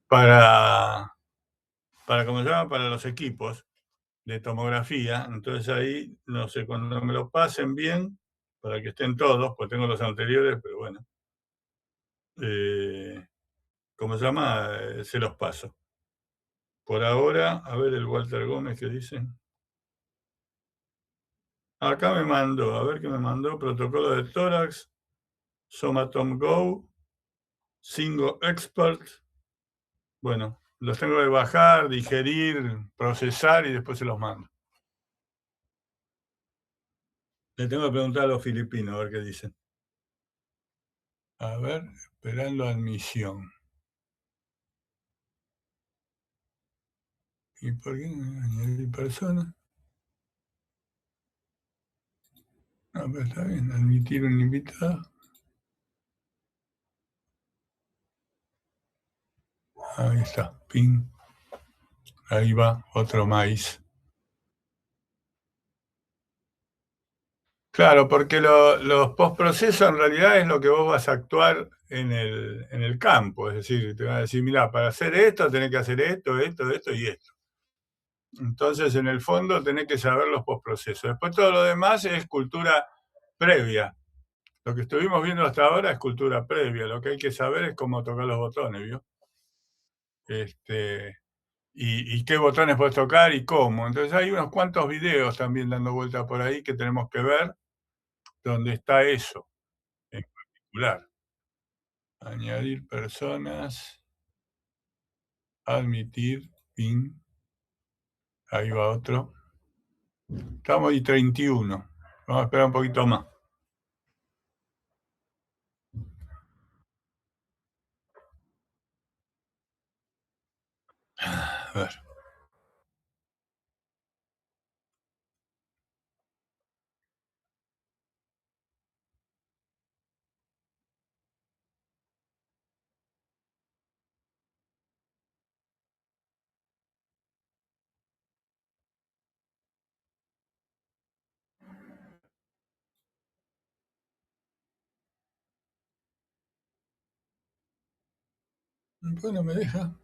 ¿cómo se llama? Para los equipos de tomografía. Entonces ahí, no sé, cuando me lo pasen bien, para que estén todos, pues tengo los anteriores, pero bueno. ¿Cómo se llama? Se los paso. Por ahora, a ver el Walter Gómez que dice. Acá me mandó, a ver qué me mandó, protocolo de tórax, Somatom Go, Singo Expert. Bueno, los tengo que bajar, digerir, procesar y después se los mando. Le tengo que preguntar a los filipinos a ver qué dicen. A ver, esperando admisión. ¿Y por qué no añadir persona? Ah, pero está bien, admitir un invitado. Ahí está, ping. Ahí va, otro maíz. Claro, porque los postprocesos en realidad es lo que vos vas a actuar en el campo. Es decir, te van a decir, mira, para hacer esto tenés que hacer esto, esto, esto y esto. Entonces, en el fondo tenés que saber los postprocesos. Después todo lo demás es cultura previa. Lo que estuvimos viendo hasta ahora es cultura previa. Lo que hay que saber es cómo tocar los botones, ¿vio? Y qué botones puedes tocar y cómo. Entonces hay unos cuantos videos también dando vuelta por ahí que tenemos que ver, donde está eso en particular. Añadir personas, admitir, pin. Ahí va otro. Estamos en 31. Vamos a esperar un poquito más. A ver. Bueno, me deja.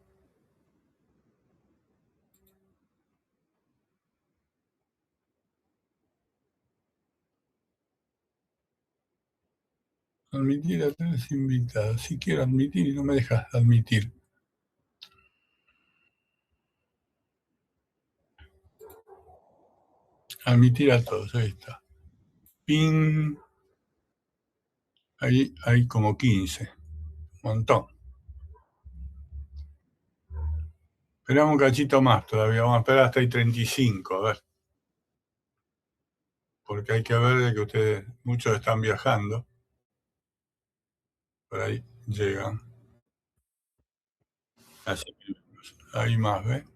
Admitir a 3 invitados. Si quiero admitir y no me dejas admitir. Admitir a todos, ahí está. Ping. Ahí hay como 15. Un montón. Esperamos un cachito más todavía. Vamos a esperar hasta ahí 35, a ver. Porque hay que ver de que ustedes, muchos están viajando. Por ahí llegan. Así que hay más, ¿ves?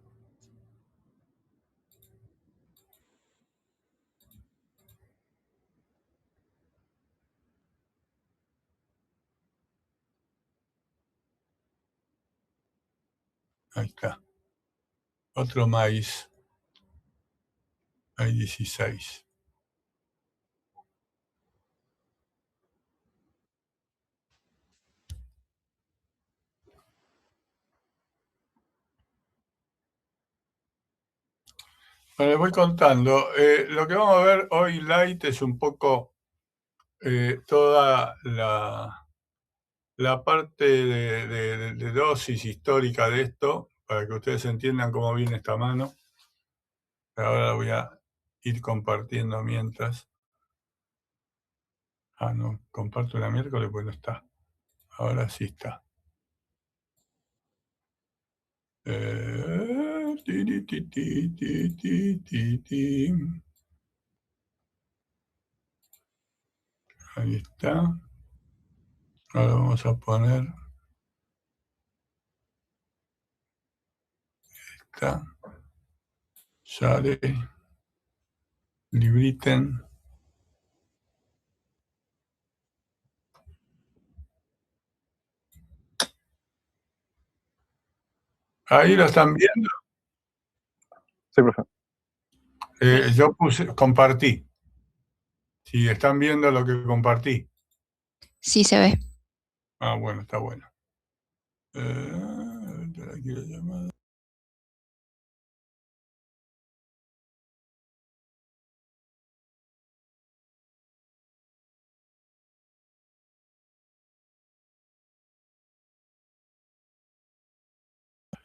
Ahí está. Otro maíz. Hay 16. Bueno, les voy contando. Lo que vamos a ver hoy light es un poco toda la parte de dosis histórica de esto, para que ustedes entiendan cómo viene esta mano. Ahora la voy a ir compartiendo mientras. Ah, no, comparto la miércoles, pues no está. Ahora sí está. Ahí está. Ahora vamos a poner. Está. Sale. Libriten. Ahí lo están viendo. Sí, profe. Yo compartí. Si están viendo lo que compartí. Sí, se ve. Ah, bueno, está bueno. Aquí la llamada.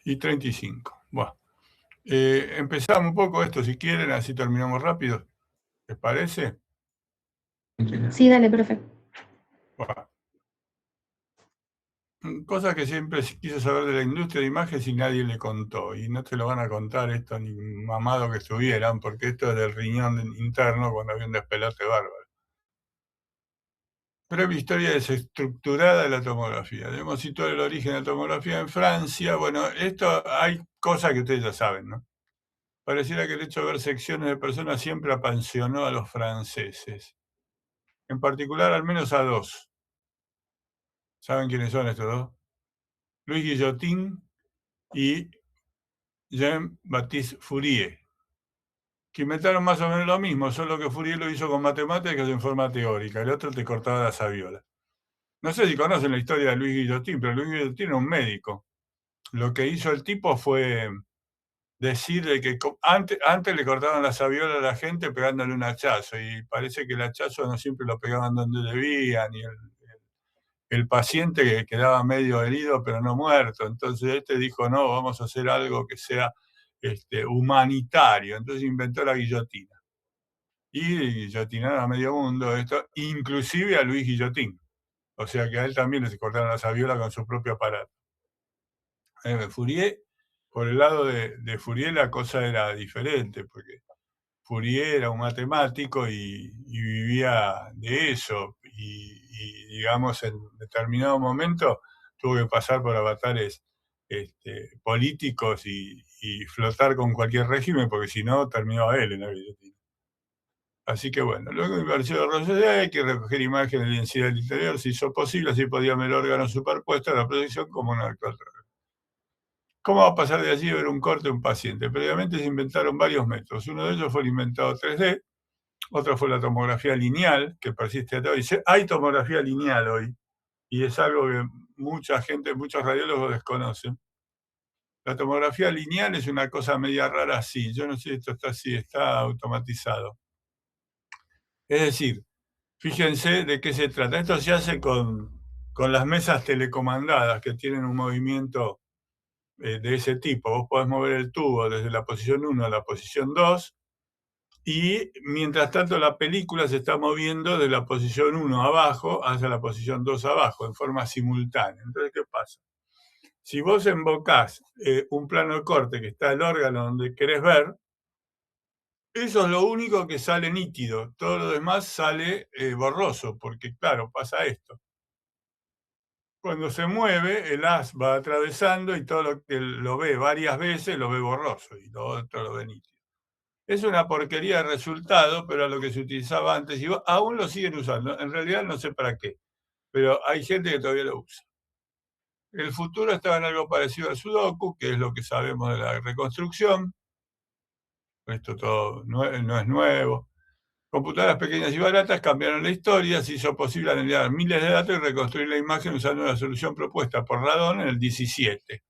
Y 35. Bueno, empezamos un poco esto si quieren, así terminamos rápido. ¿Les parece? Sí, dale, profe. Bueno. Cosas que siempre quiso saber de la industria de imágenes y nadie le contó. Y no te lo van a contar esto ni mamado que estuvieran, porque esto es del riñón interno cuando había un despelote bárbaro. Breve historia desestructurada de la tomografía. Debemos situar el origen de la tomografía en Francia. Bueno, esto hay cosas que ustedes ya saben, ¿no? Pareciera que el hecho de ver secciones de personas siempre apasionó a los franceses. En particular, al menos a dos. ¿Saben quiénes son estos dos? Louis Guillotin y Jean-Baptiste Fourier, que inventaron más o menos lo mismo, solo que Fourier lo hizo con matemáticas en forma teórica, el otro te cortaba la sabiola. No sé si conocen la historia de Louis Guillotin, pero Louis Guillotin era un médico. Lo que hizo el tipo fue decirle que antes le cortaban la sabiola a la gente pegándole un hachazo, y parece que el hachazo no siempre lo pegaban donde debían, y el paciente quedaba medio herido pero no muerto. Entonces este dijo, no, vamos a hacer algo que sea humanitario. Entonces inventó la guillotina. Y guillotinaron a medio mundo esto, inclusive a Luis Guillotín. O sea que a él también le cortaron la sabiola con su propio aparato. Fourier, por el lado de Fourier la cosa era diferente, porque Fourier era un matemático y vivía de eso, y digamos en determinado momento tuvo que pasar por avatares políticos y flotar con cualquier régimen, porque si no terminaba él en la guillotina. Así que bueno, luego de inversión de Roger hay que recoger imágenes de densidad del interior, si hizo posible, así podía ver el órgano superpuesto a la proyección como una actual. ¿Cómo va a pasar de allí a ver un corte de un paciente? Previamente se inventaron varios métodos. Uno de ellos fue el inventado 3D, otro fue la tomografía lineal, que persiste hasta hoy. Hay tomografía lineal hoy, y es algo que mucha gente, muchos radiólogos desconocen. La tomografía lineal es una cosa media rara así. Yo no sé si esto está así, está automatizado. Es decir, fíjense de qué se trata. Esto se hace con las mesas telecomandadas que tienen un movimiento de ese tipo. Vos podés mover el tubo desde la posición 1 a la posición 2, y mientras tanto la película se está moviendo de la posición 1 abajo hacia la posición 2 abajo, en forma simultánea. Entonces, ¿qué pasa? Si vos invocás un plano de corte que está el órgano donde querés ver, eso es lo único que sale nítido. Todo lo demás sale borroso, porque claro, pasa esto. Cuando se mueve, el haz va atravesando y todo lo que lo ve varias veces lo ve borroso y lo otro lo ve nítido. Es una porquería de resultado, pero a lo que se utilizaba antes, y aún lo siguen usando. En realidad no sé para qué, pero hay gente que todavía lo usa. El futuro estaba en algo parecido al Sudoku, que es lo que sabemos de la reconstrucción. Esto todo no es nuevo. Computadoras pequeñas y baratas cambiaron la historia, se hizo posible analizar miles de datos y reconstruir la imagen usando una solución propuesta por Radon en el 17.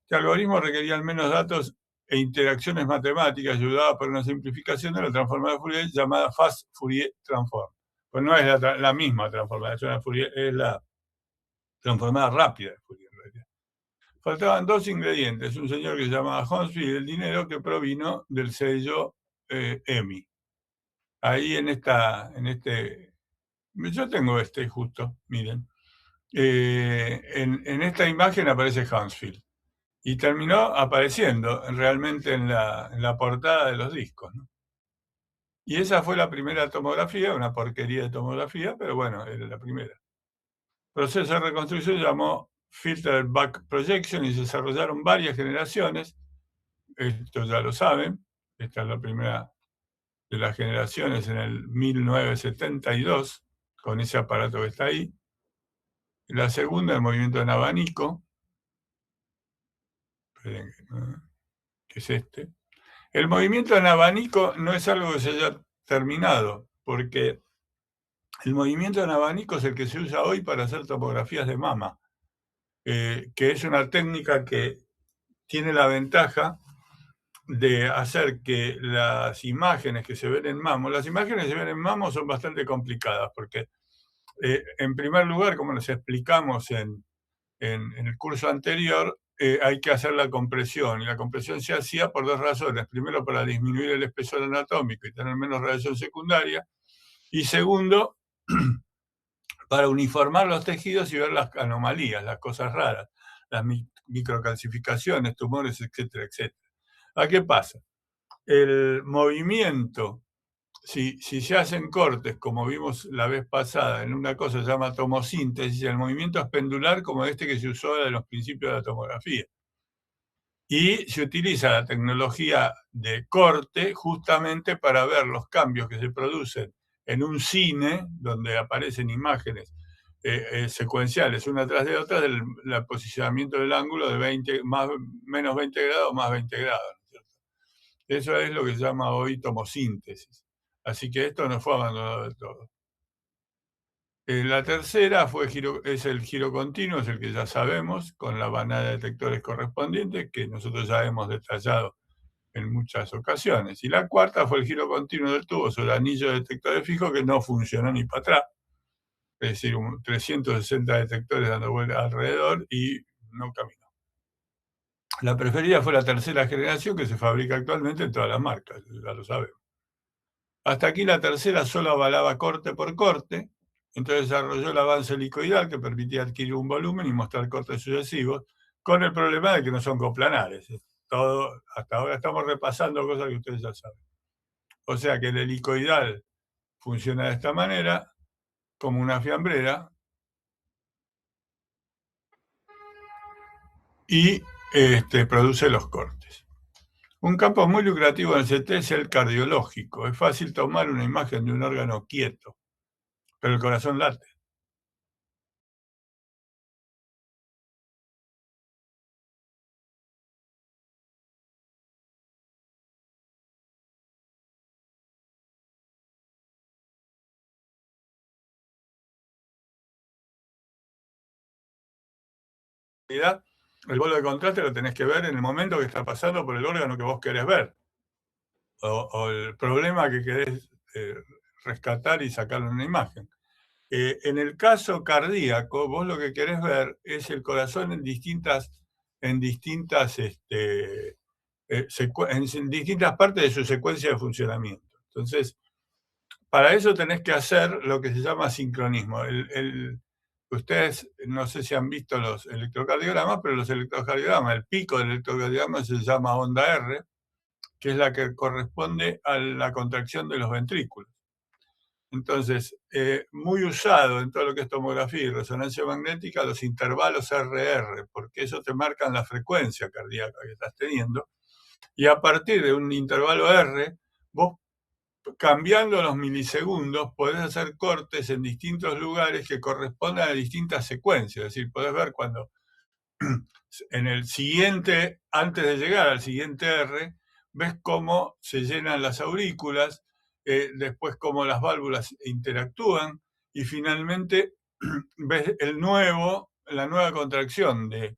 Este algoritmo requería menos datos e interacciones matemáticas, ayudada por una simplificación de la transformada de Fourier llamada Fast Fourier Transform. Pues no es la misma transformación de Fourier, es la transformada rápida de Fourier en realidad. Faltaban dos ingredientes, un señor que se llamaba Hounsfield y el dinero que provino del sello EMI. Ahí en este, yo tengo este justo, miren. En esta imagen aparece Hounsfield. Y terminó apareciendo realmente en la portada de los discos, ¿no? Y esa fue la primera tomografía, una porquería de tomografía, pero bueno, era la primera. El proceso de reconstrucción se llamó Filter Back Projection y se desarrollaron varias generaciones. Esto ya lo saben. Esta es la primera de las generaciones en el 1972, con ese aparato que está ahí. La segunda, el movimiento en abanico. Esperen, que es este. El movimiento en abanico no es algo que se haya terminado, porque el movimiento en abanico es el que se usa hoy para hacer tomografías de mama, que es una técnica que tiene la ventaja de hacer que las imágenes que se ven en MAMO, las imágenes que se ven en MAMO son bastante complicadas, porque en primer lugar, como les explicamos en el curso anterior, hay que hacer la compresión, y la compresión se hacía por dos razones. Primero, para disminuir el espesor anatómico y tener menos radiación secundaria, y segundo, para uniformar los tejidos y ver las anomalías, las cosas raras, las microcalcificaciones, tumores, etcétera, etcétera. ¿A qué pasa? El movimiento, si se hacen cortes, como vimos la vez pasada, en una cosa se llama tomosíntesis, el movimiento es pendular como este que se usó en los principios de la tomografía. Y se utiliza la tecnología de corte justamente para ver los cambios que se producen en un cine, donde aparecen imágenes secuenciales una tras de otra, del posicionamiento del ángulo de menos 20 grados más 20 grados. Eso es lo que se llama hoy tomosíntesis. Así que esto no fue abandonado del todo. La tercera es el giro continuo, es el que ya sabemos, con la banada de detectores correspondientes, que nosotros ya hemos detallado en muchas ocasiones. Y la cuarta fue el giro continuo del tubo sobre el anillo de detectores fijos, que no funcionó ni para atrás. Es decir, 360 detectores dando vueltas alrededor y no caminó. La preferida fue la tercera generación, que se fabrica actualmente en todas las marcas, ya lo sabemos. Hasta aquí la tercera solo avalaba corte por corte, entonces desarrolló el avance helicoidal que permitía adquirir un volumen y mostrar cortes sucesivos, con el problema de que no son coplanares. Hasta ahora estamos repasando cosas que ustedes ya saben. O sea que el helicoidal funciona de esta manera, como una fiambrera, y produce los cortes. Un campo muy lucrativo en el CT es el cardiológico. Es fácil tomar una imagen de un órgano quieto, pero el corazón late. El bolo de contraste lo tenés que ver en el momento que está pasando por el órgano que vos querés ver, o el problema que querés rescatar y sacarlo en una imagen. En el caso cardíaco, vos lo que querés ver es el corazón en distintas partes de su secuencia de funcionamiento. Entonces, para eso tenés que hacer lo que se llama sincronismo. Ustedes no sé si han visto los electrocardiogramas, pero los electrocardiogramas, el pico del electrocardiograma se llama onda R, que es la que corresponde a la contracción de los ventrículos. Entonces, muy usado en todo lo que es tomografía y resonancia magnética, los intervalos RR, porque eso te marcan la frecuencia cardíaca que estás teniendo. Y a partir de un intervalo R, vos, cambiando los milisegundos, podés hacer cortes en distintos lugares que correspondan a distintas secuencias. Es decir, podés ver cuando en el siguiente, antes de llegar al siguiente R, ves cómo se llenan las aurículas, después cómo las válvulas interactúan, y finalmente ves la nueva contracción de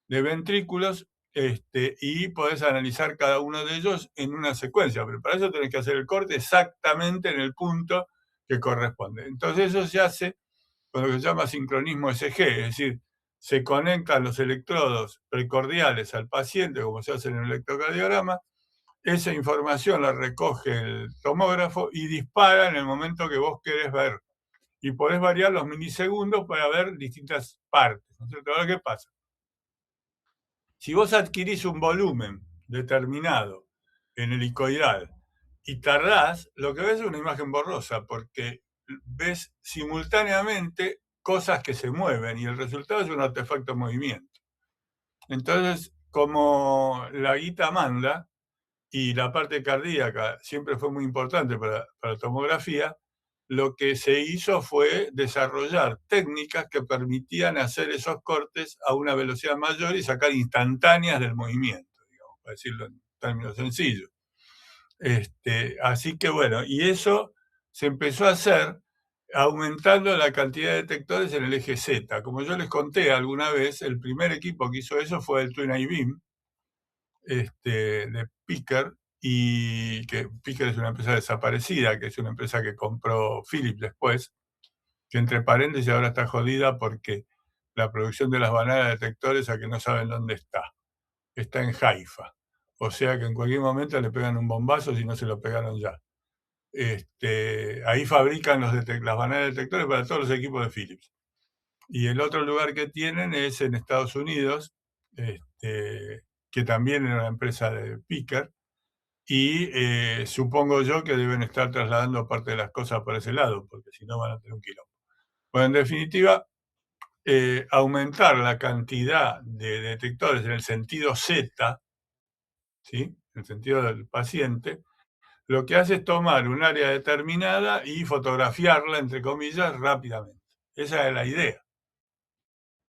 ventrículos, y podés analizar cada uno de ellos en una secuencia, pero para eso tenés que hacer el corte exactamente en el punto que corresponde. Entonces eso se hace con lo que se llama sincronismo SG, es decir, se conectan los electrodos precordiales al paciente, como se hace en el electrocardiograma, esa información la recoge el tomógrafo y dispara en el momento que vos querés ver. Y podés variar los milisegundos para ver distintas partes. ¿No es cierto? Ahora, ¿qué pasa? Si vos adquirís un volumen determinado en helicoidal y tardás, lo que ves es una imagen borrosa, porque ves simultáneamente cosas que se mueven y el resultado es un artefacto en movimiento. Entonces, como la guita manda y la parte cardíaca siempre fue muy importante para la tomografía, lo que se hizo fue desarrollar técnicas que permitían hacer esos cortes a una velocidad mayor y sacar instantáneas del movimiento, digamos, para decirlo en términos sencillos. Así que bueno, y eso se empezó a hacer aumentando la cantidad de detectores en el eje Z. Como yo les conté alguna vez, el primer equipo que hizo eso fue el Twin iBeam, de Picker, y que Picker es una empresa desaparecida, que es una empresa que compró Philips después, que entre paréntesis ahora está jodida porque la producción de las bananas detectores a que no saben dónde está en Haifa. O sea que en cualquier momento le pegan un bombazo si no se lo pegaron ya. Ahí fabrican las bananas detectores para todos los equipos de Philips. Y el otro lugar que tienen es en Estados Unidos, que también era una empresa de Picker, y supongo yo que deben estar trasladando parte de las cosas por ese lado, porque si no van a tener un quilombo. Bueno, en definitiva, aumentar la cantidad de detectores en el sentido Z, ¿sí? En el sentido del paciente, lo que hace es tomar un área determinada y fotografiarla, entre comillas, rápidamente. Esa es la idea.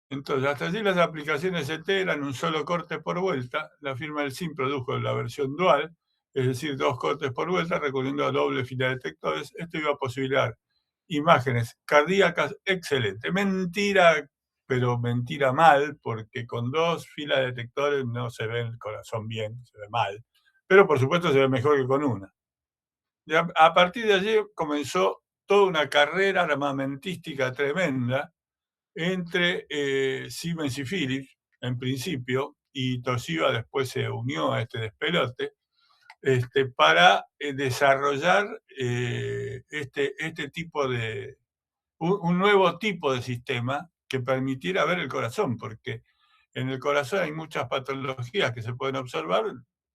Entonces, hasta allí las aplicaciones CT eran un solo corte por vuelta. La firma del SIM produjo la versión dual, es decir, 2 cortes por vuelta, recurriendo a doble fila de detectores. Esto iba a posibilitar imágenes cardíacas excelentes. Mentira, pero mentira mal, porque con 2 filas de detectores no se ve el corazón bien, se ve mal. Pero por supuesto se ve mejor que con una. Y a partir de allí comenzó toda una carrera armamentística tremenda entre Siemens y Philips, en principio, y Toshiba después se unió a este despelote, para desarrollar este tipo de, un nuevo tipo de sistema que permitiera ver el corazón, porque en el corazón hay muchas patologías que se pueden observar,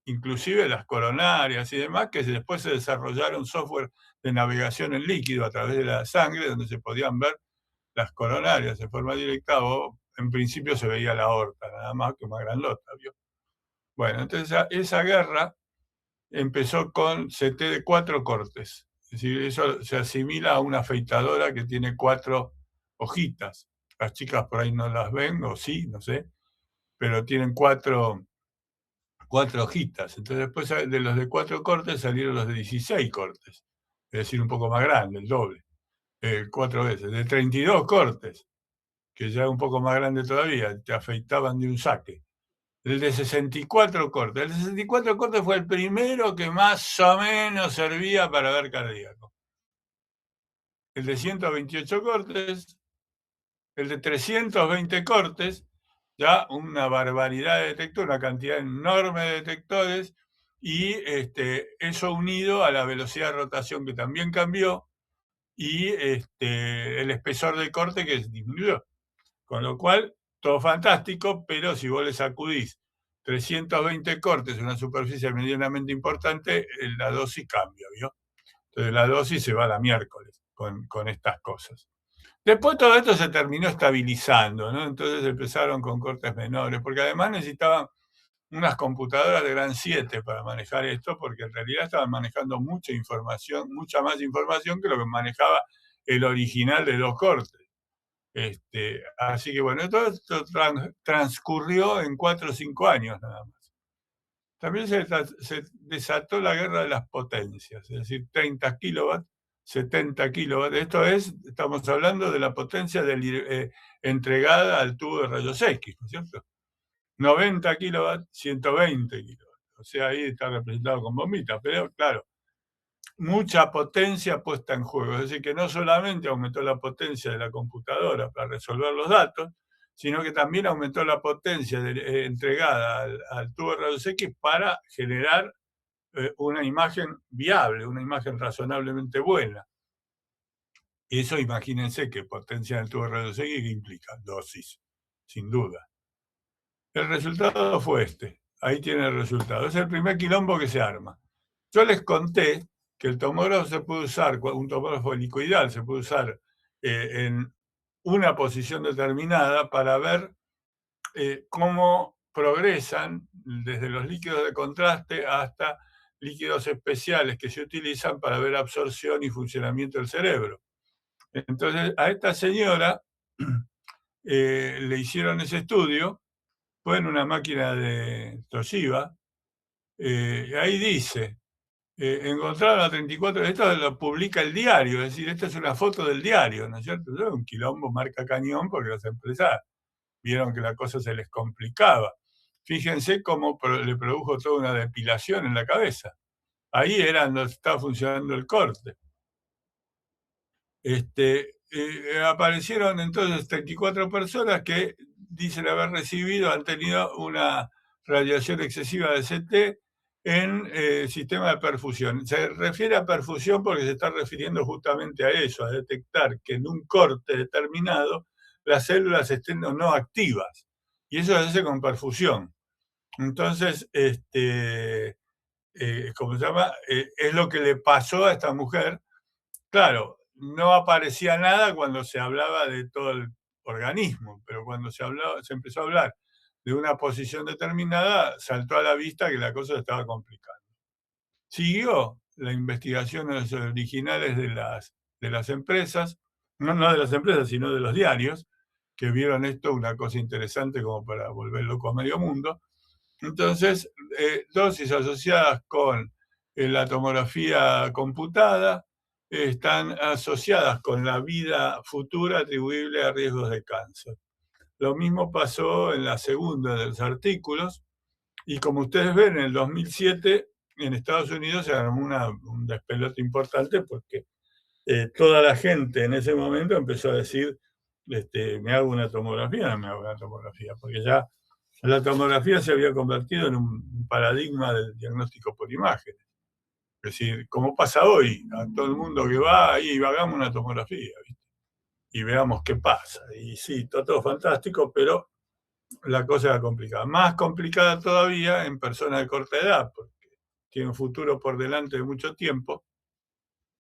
inclusive las coronarias y demás, que después se desarrollaron software de navegación en líquido a través de la sangre, donde se podían ver las coronarias de forma directa, o en principio se veía la aorta, nada más, que más grandota, ¿vio? Bueno, entonces esa guerra empezó con CT de 4 cortes. Es decir, eso se asimila a una afeitadora que tiene 4 hojitas. Las chicas por ahí no las ven, o sí, no sé, pero tienen 4 hojitas. Entonces después de los de 4 cortes salieron los de 16 cortes. Es decir, un poco más grande, el doble. 4 veces. De 32 cortes, que ya es un poco más grande todavía, te afeitaban de un saque. El de 64 cortes. El de 64 cortes fue el primero que más o menos servía para ver cardíaco. El de 128 cortes, el de 320 cortes, ya una barbaridad de detectores, una cantidad enorme de detectores, y eso unido a la velocidad de rotación que también cambió, y el espesor del corte que disminuyó. Con lo cual, todo fantástico, pero si vos le sacudís 320 cortes en una superficie medianamente importante, la dosis cambia, ¿vio? Entonces la dosis se va a la miércoles con estas cosas. Después todo esto se terminó estabilizando, ¿no? Entonces empezaron con cortes menores, porque además necesitaban unas computadoras de gran 7 para manejar esto, porque en realidad estaban manejando mucha información, mucha más información que lo que manejaba el original de 2 cortes. Así que bueno, todo esto transcurrió en 4 o 5 años nada más. También se desató la guerra de las potencias, es decir, 30 kilowatts, 70 kilowatts. Esto es, estamos hablando de la potencia entregada al tubo de rayos X, ¿no es cierto? 90 kilowatts, 120 kilowatts. O sea, ahí está representado con bombitas, pero claro, mucha potencia puesta en juego. Es decir, que no solamente aumentó la potencia de la computadora para resolver los datos, sino que también aumentó la potencia entregada al tubo de rayos X para generar una imagen viable, una imagen razonablemente buena. Eso, imagínense que potencia del tubo de rayos X, ¿qué implica? Dosis, sin duda. El resultado fue este. Ahí tiene el resultado. Es el primer quilombo que se arma. Yo les conté que el tomógrafo se puede usar, un tomógrafo helicoidal se puede usar en una posición determinada para ver cómo progresan desde los líquidos de contraste hasta líquidos especiales que se utilizan para ver absorción y funcionamiento del cerebro. Entonces, a esta señora le hicieron ese estudio, fue en una máquina de Toshiba, ahí dice, encontraron a 34, esto lo publica el diario, es decir, esta es una foto del diario, ¿no es cierto? Es un quilombo marca cañón porque las empresas vieron que la cosa se les complicaba. fíjense cómo le produjo toda una depilación en la cabeza. Ahí era donde estaba funcionando el corte. Aparecieron entonces 34 personas que dicen haber recibido, han tenido una radiación excesiva de CT en sistema de perfusión. Se refiere a perfusión porque se está refiriendo justamente a eso, a detectar que en un corte determinado las células estén o no activas. Y eso se hace con perfusión. Entonces, ¿cómo se llama? Es lo que le pasó a esta mujer. Claro, no aparecía nada cuando se hablaba de todo el organismo, pero cuando se empezó a hablar de una posición determinada, saltó a la vista que la cosa se estaba complicando. Siguió la investigación originales de las empresas, no de las empresas, sino de los diarios, que vieron esto una cosa interesante como para volver loco a medio mundo. Entonces, dosis asociadas con la tomografía computada están asociadas con la vida futura atribuible a riesgos de cáncer. Lo mismo pasó en la segunda de los artículos, y como ustedes ven, en el 2007 en Estados Unidos se armó un despelote importante porque toda la gente en ese momento empezó a decir, me hago una tomografía, no me hago una tomografía, porque ya la tomografía se había convertido en un paradigma del diagnóstico por imágenes. Es decir, como pasa hoy, a todo el mundo que va ahí, hagamos una tomografía, ¿viste? Y veamos qué pasa. Y sí, todo fantástico, pero la cosa era complicada. Más complicada todavía en personas de corta edad, porque tienen un futuro por delante de mucho tiempo,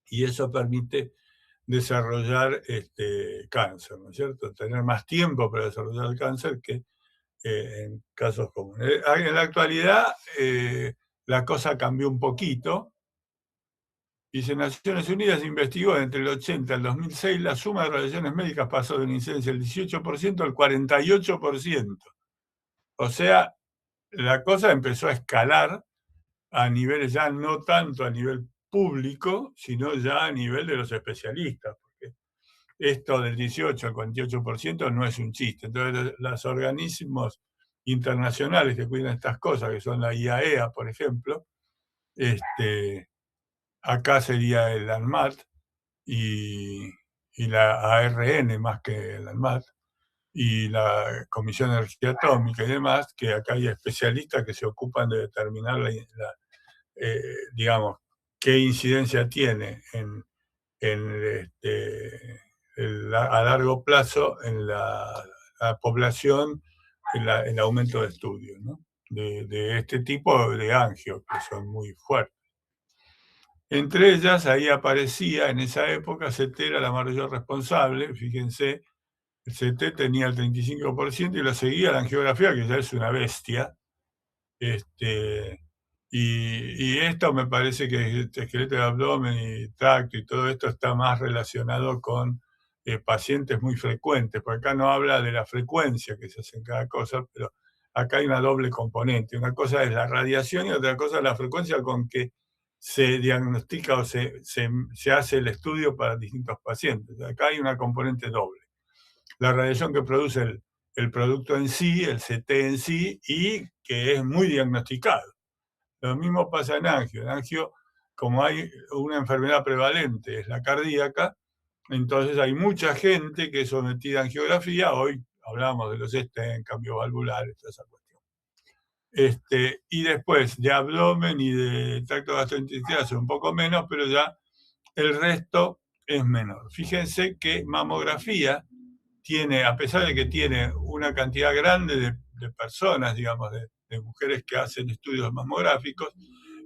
y eso permite desarrollar cáncer, ¿no es cierto? Tener más tiempo para desarrollar el cáncer que en casos comunes. En la actualidad la cosa cambió un poquito. Dice, Naciones Unidas investigó entre el 80 y el 2006 la suma de radiaciones médicas pasó de una incidencia del 18% al 48%. O sea, la cosa empezó a escalar a niveles ya no tanto a nivel público, sino ya a nivel de los especialistas. Porque esto del 18 al 48% no es un chiste. Entonces, los organismos internacionales que cuidan estas cosas, que son la IAEA, por ejemplo, acá sería el ANMAT y la ARN más que el ANMAT, y la Comisión de Energía Atómica y demás, que acá hay especialistas que se ocupan de determinar, digamos, qué incidencia tiene a largo plazo en la población el aumento de estudios, ¿no? de este tipo de angios, que son muy fuertes. Entre ellas, ahí aparecía, en esa época, CT era la mayor responsable. Fíjense, el CT tenía el 35% y la seguía la angiografía, que ya es una bestia. Y esto me parece que esqueleto de abdomen y tracto y todo esto está más relacionado con pacientes muy frecuentes, porque acá no habla de la frecuencia que se hace en cada cosa, pero acá hay una doble componente. Una cosa es la radiación y otra cosa es la frecuencia con que se diagnostica o se hace el estudio para distintos pacientes. Acá hay una componente doble. La radiación que produce el producto en sí, el CT en sí, y que es muy diagnosticado. Lo mismo pasa en angio. En angio, como hay una enfermedad prevalente, es la cardíaca, entonces hay mucha gente que es sometida a angiografía. Hoy hablamos de los stents, cambios valvulares, toda esa cuestión. Y después de abdomen y de tracto gastrointestinal es un poco menos, pero ya el resto es menor. Fíjense que mamografía tiene, a pesar de que tiene una cantidad grande de personas, digamos, de mujeres que hacen estudios mamográficos,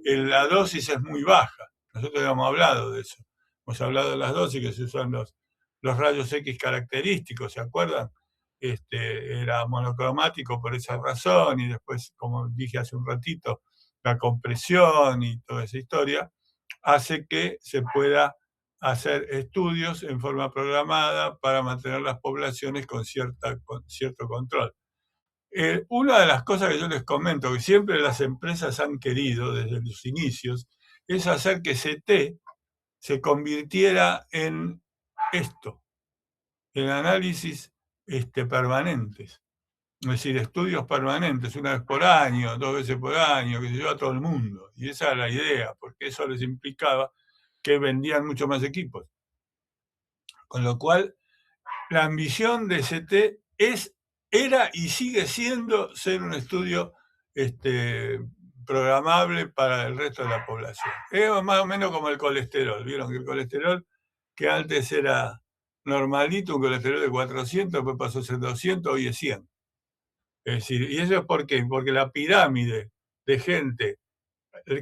la dosis es muy baja. Nosotros hemos hablado de eso. Hemos hablado de las dosis que se usan los rayos X característicos, ¿se acuerdan? Era monocromático por esa razón, y después, como dije hace un ratito, la compresión y toda esa historia hace que se pueda hacer estudios en forma programada para mantener las poblaciones con cierto control. Una de las cosas que yo les comento, que siempre las empresas han querido desde los inicios, es hacer que CT se convirtiera en esto, en análisis permanentes. Es decir, estudios permanentes, una vez por año, 2 veces por año, que se lleva a todo el mundo. Y esa era la idea, porque eso les implicaba que vendían mucho más equipos. Con lo cual, la ambición de ST era y sigue siendo ser un estudio programable para el resto de la población. Es más o menos como el colesterol. Vieron que el colesterol, que antes era normalito, un colesterol de 400, después pasó a ser 200, hoy es 100. Es decir, ¿y eso es por qué? Porque la pirámide de gente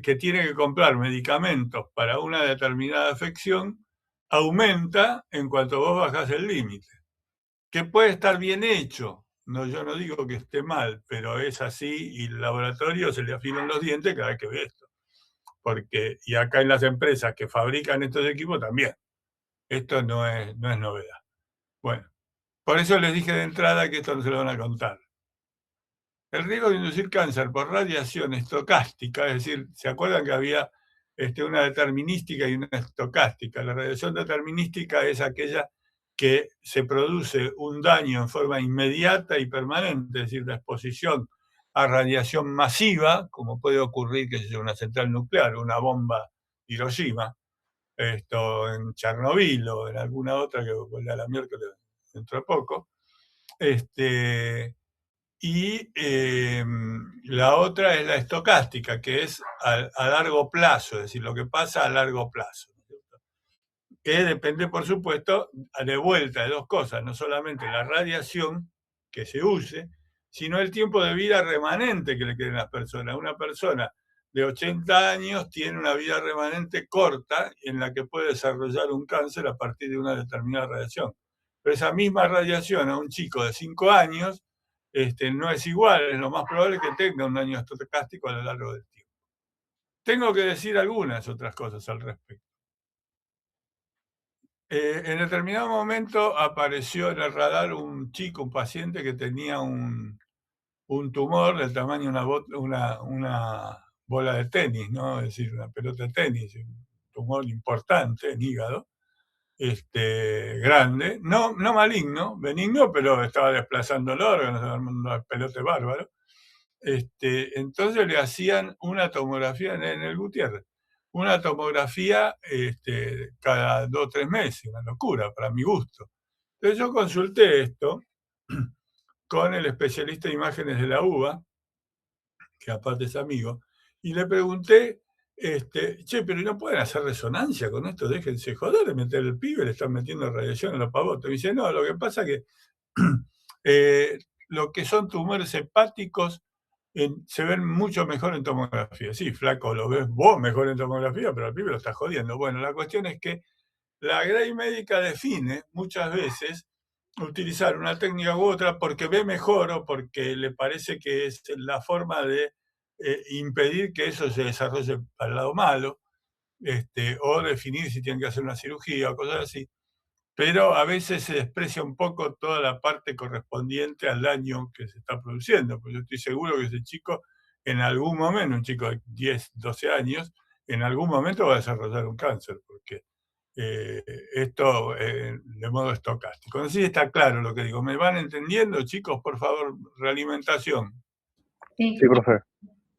que tiene que comprar medicamentos para una determinada afección aumenta en cuanto vos bajás el límite. Que puede estar bien hecho, no, yo no digo que esté mal, pero es así y el laboratorio se le afilan los dientes cada vez que ve esto. Porque, y acá en las empresas que fabrican estos equipos también. Esto no es novedad. Bueno, por eso les dije de entrada que esto no se lo van a contar. El riesgo de inducir cáncer por radiación estocástica, es decir, ¿se acuerdan que había una determinística y una estocástica? La radiación determinística es aquella que se produce un daño en forma inmediata y permanente, es decir, la exposición a radiación masiva, como puede ocurrir que sea una central nuclear, una bomba Hiroshima, en Chernobyl o en alguna otra que volverá la miércoles dentro de poco. Y la otra es la estocástica, que es a largo plazo, es decir, lo que pasa a largo plazo. Que depende, por supuesto, de vuelta de dos cosas, no solamente la radiación que se use, sino el tiempo de vida remanente que le queda a las personas. Una persona de 80 años tiene una vida remanente corta en la que puede desarrollar un cáncer a partir de una determinada radiación. Pero esa misma radiación a un chico de 5 años no es igual, es lo más probable que tenga un daño estocástico a lo largo del tiempo. Tengo que decir algunas otras cosas al respecto. En determinado momento apareció en el radar un chico, un paciente que tenía un tumor del tamaño de una bola de tenis, ¿no? Es decir, una pelota de tenis, un tumor importante en hígado, grande, no maligno, benigno, pero estaba desplazando el órgano, estaba armando un pelote bárbaro. Entonces le hacían una tomografía en el Gutiérrez, una tomografía cada 2 o 3 meses, una locura para mi gusto. Entonces yo consulté esto con el especialista de imágenes de la UBA, que aparte es amigo, y le pregunté, che, pero ¿no pueden hacer resonancia con esto? Déjense joder de meter el pibe, le están metiendo radiación a los pavotos. Y dice, no, lo que pasa es que lo que son tumores hepáticos se ven mucho mejor en tomografía. Sí, flaco, lo ves vos mejor en tomografía, pero al pibe lo está jodiendo. Bueno, la cuestión es que la grey médica define muchas veces utilizar una técnica u otra porque ve mejor o porque le parece que es la forma de impedir que eso se desarrolle al lado malo, o definir si tienen que hacer una cirugía o cosas así. Pero a veces se desprecia un poco toda la parte correspondiente al daño que se está produciendo, porque yo estoy seguro que ese chico, en algún momento, un chico de 10, 12 años, en algún momento va a desarrollar un cáncer, porque esto de modo estocástico. No sé si está claro lo que digo. ¿Me van entendiendo, chicos? Por favor, realimentación. Sí, profe.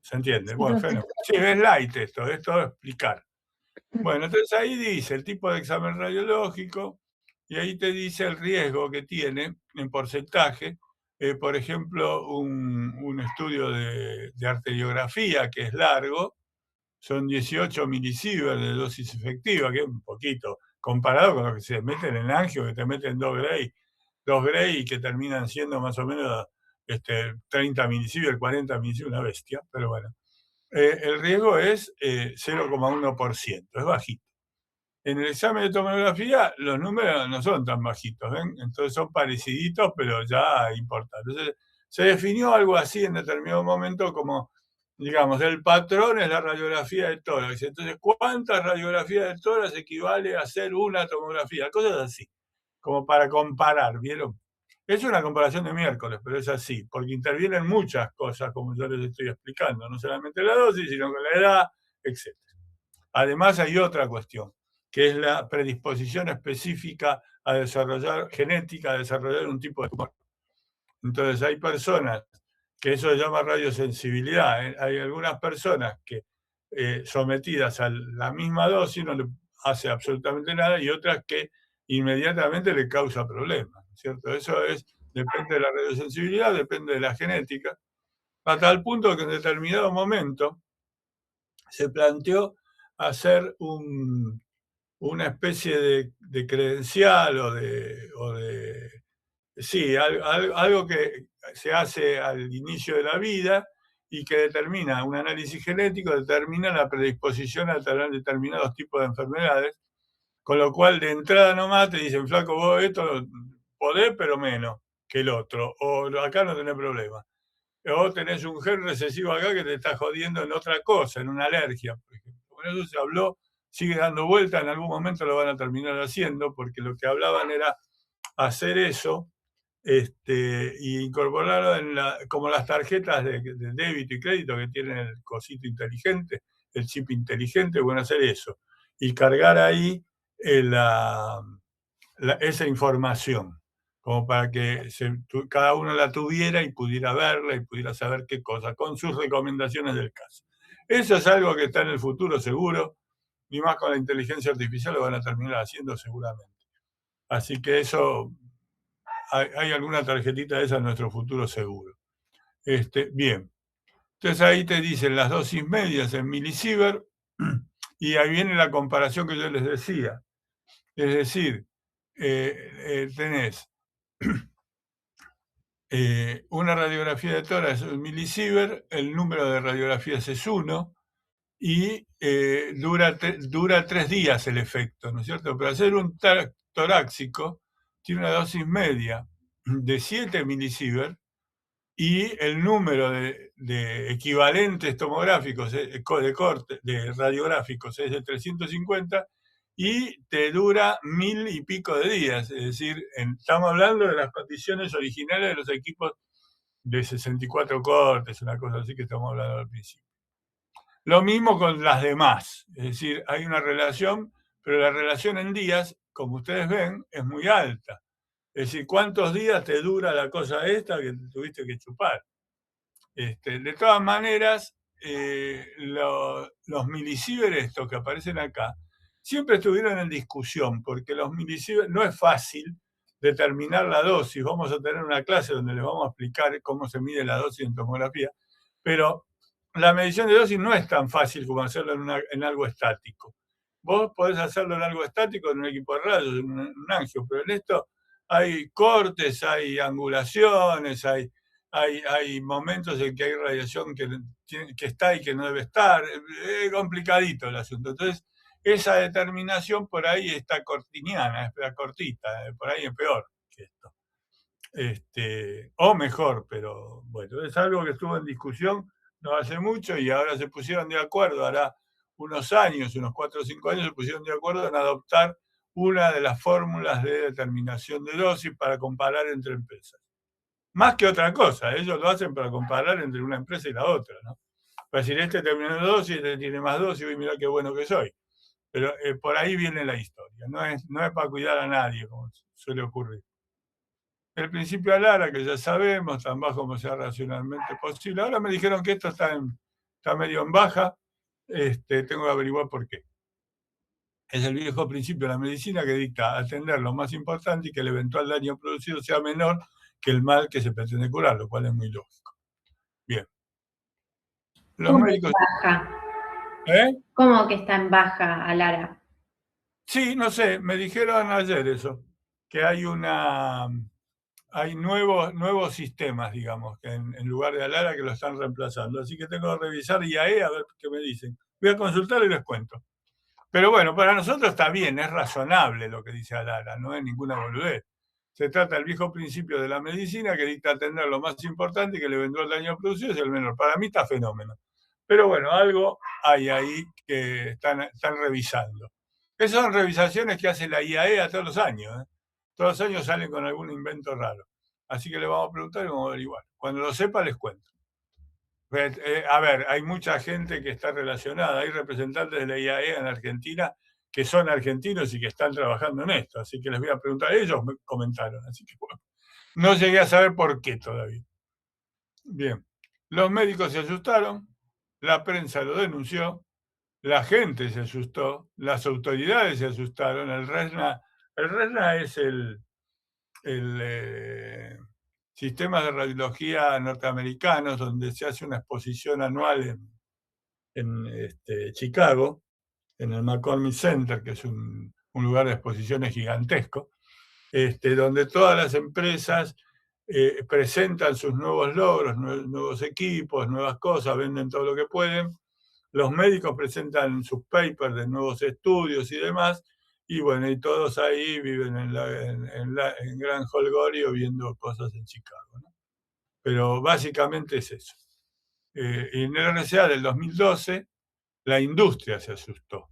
¿Se entiende? Sí, Bueno, profe. sí, es light esto, es todo explicar. Bueno, entonces ahí dice el tipo de examen radiológico y ahí te dice el riesgo que tiene en porcentaje. Por ejemplo, un estudio de arteriografía que es largo, son 18 milisieverts de dosis efectiva, que es un poquito, comparado con lo que se meten en angio, que te meten 2 Gray y que terminan siendo más o menos 30 milisieverts, 40 milisieverts, una bestia, pero bueno. El riesgo es 0,1%, es bajito. En el examen de tomografía los números no son tan bajitos, ¿ven? Entonces son pareciditos, pero ya importantes. Entonces, se definió algo así en determinado momento como, digamos, el patrón es la radiografía de tórax. Entonces, ¿cuántas radiografías de tórax equivale a hacer una tomografía? Cosas así, como para comparar, ¿vieron? Es una comparación de miércoles, pero es así, porque intervienen muchas cosas, como yo les estoy explicando, no solamente la dosis, sino con la edad, etc. Además, hay otra cuestión, que es la predisposición específica a desarrollar, genética, a desarrollar un tipo de tumor. Entonces hay personas que eso se llama radiosensibilidad. Hay algunas personas que sometidas a la misma dosis no le hace absolutamente nada y otras que inmediatamente le causa problemas, ¿cierto? Eso depende de la radiosensibilidad, depende de la genética, a tal punto que en determinado momento se planteó hacer una especie de credencial sí, algo que se hace al inicio de la vida y que determina, un análisis genético determina la predisposición a tener determinados tipos de enfermedades, con lo cual de entrada nomás te dicen, flaco, vos esto podés, pero menos que el otro, o acá no tenés problema. O tenés un gen recesivo acá que te está jodiendo en otra cosa, en una alergia, por ejemplo. Por eso se habló, sigue dando vuelta, en algún momento lo van a terminar haciendo, porque lo que hablaban era hacer eso y incorporarlo como las tarjetas de débito y crédito que tienen el cosito inteligente, el chip inteligente, bueno, hacer eso. Y cargar ahí esa información, como para que cada uno la tuviera y pudiera verla y pudiera saber qué cosa, con sus recomendaciones del caso. Eso es algo que está en el futuro seguro, y más con la inteligencia artificial lo van a terminar haciendo seguramente. Así que eso, hay alguna tarjetita de esa en nuestro futuro seguro. Bien. Entonces ahí te dicen las dosis medias en milisievert y ahí viene la comparación que yo les decía. Es decir, tenés una radiografía de tórax es 1 milisievert, el número de radiografías es 1 y dura 3 días el efecto, ¿no es cierto? Pero hacer un torácico tiene una dosis media de 7 milisievert y el número de equivalentes tomográficos de radiográficos es de 350 y te dura 1000 y pico de días. Es decir, estamos hablando de las condiciones originales de los equipos de 64 cortes, una cosa así que estamos hablando al principio. Lo mismo con las demás, es decir, hay una relación, pero la relación en días, como ustedes ven, es muy alta. Es decir, ¿cuántos días te dura la cosa esta que tuviste que chupar? De todas maneras, los milisievert estos que aparecen acá siempre estuvieron en discusión, porque los milisievert no es fácil determinar la dosis. Vamos a tener una clase donde les vamos a explicar cómo se mide la dosis en tomografía, pero la medición de dosis no es tan fácil como hacerlo en algo estático. Vos podés hacerlo en algo estático, en un equipo de rayos, en un angio, pero en esto hay cortes, hay angulaciones, hay momentos en que hay radiación que está y que no debe estar. Es complicadito el asunto. Entonces, esa determinación por ahí está cortiniana, es cortita, por ahí es peor que esto. O mejor, pero bueno, es algo que estuvo en discusión no hace mucho y ahora se pusieron de acuerdo, hará unos años, unos 4 o 5 años, se pusieron de acuerdo en adoptar una de las fórmulas de determinación de dosis para comparar entre empresas. Más que otra cosa, ellos lo hacen para comparar entre una empresa y la otra, ¿no? Para decir, este terminó dosis, este tiene más dosis, y mirá qué bueno que soy. Pero por ahí viene la historia, no es para cuidar a nadie, como suele ocurrir. El principio Alara, que ya sabemos, tan bajo como sea racionalmente posible. Ahora me dijeron que esto está medio en baja, tengo que averiguar por qué. Es el viejo principio de la medicina que dicta atender lo más importante y que el eventual daño producido sea menor que el mal que se pretende curar, lo cual es muy lógico. Bien. Los ¿Cómo médicos... baja? ¿Eh? ¿Cómo que está en baja, Alara? Sí, no sé, me dijeron ayer eso, que hay nuevos sistemas, digamos, que en lugar de Alara que lo están reemplazando. Así que tengo que revisar IAE a ver qué me dicen. Voy a consultar y les cuento. Pero bueno, para nosotros está bien, es razonable lo que dice Alara, no es ninguna boludez. Se trata del viejo principio de la medicina que dicta atender lo más importante y que el eventual daño producido es el menor. Para mí está fenómeno. Pero bueno, algo hay ahí que están revisando. Esas son revisaciones que hace la IAE todos los años. Todos los años salen con algún invento raro. Así que le vamos a preguntar y vamos a averiguar. Cuando lo sepa les cuento. A ver, hay mucha gente que está relacionada, hay representantes de la IAE en Argentina que son argentinos y que están trabajando en esto, así que les voy a preguntar, ellos me comentaron, así que bueno, No llegué a saber por qué todavía. Bien, los médicos se asustaron, la prensa lo denunció, la gente se asustó, las autoridades se asustaron, el RESNA es el sistema de radiología norteamericanos, donde se hace una exposición anual en Chicago, en el McCormick Center, que es un lugar de exposiciones gigantesco, donde todas las empresas presentan sus nuevos logros, nuevos equipos, nuevas cosas, venden todo lo que pueden. Los médicos presentan sus papers de nuevos estudios y demás, y bueno, y todos ahí viven en Gran Holgorio viendo cosas en Chicago, ¿no? Pero básicamente es eso. En el RCA del 2012, la industria se asustó,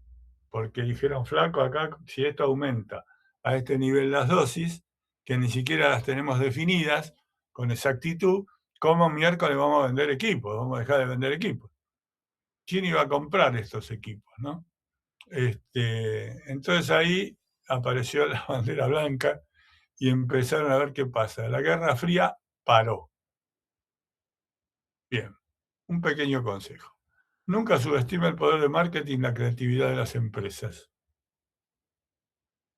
porque dijeron, flaco, acá si esto aumenta a este nivel las dosis, que ni siquiera las tenemos definidas con exactitud, ¿cómo miércoles vamos a vender equipos? Vamos a dejar de vender equipos. ¿Quién iba a comprar estos equipos, no? Entonces ahí apareció la bandera blanca y empezaron a ver qué pasa. La Guerra Fría paró. Bien, un pequeño consejo. Nunca subestime el poder de marketing y la creatividad de las empresas.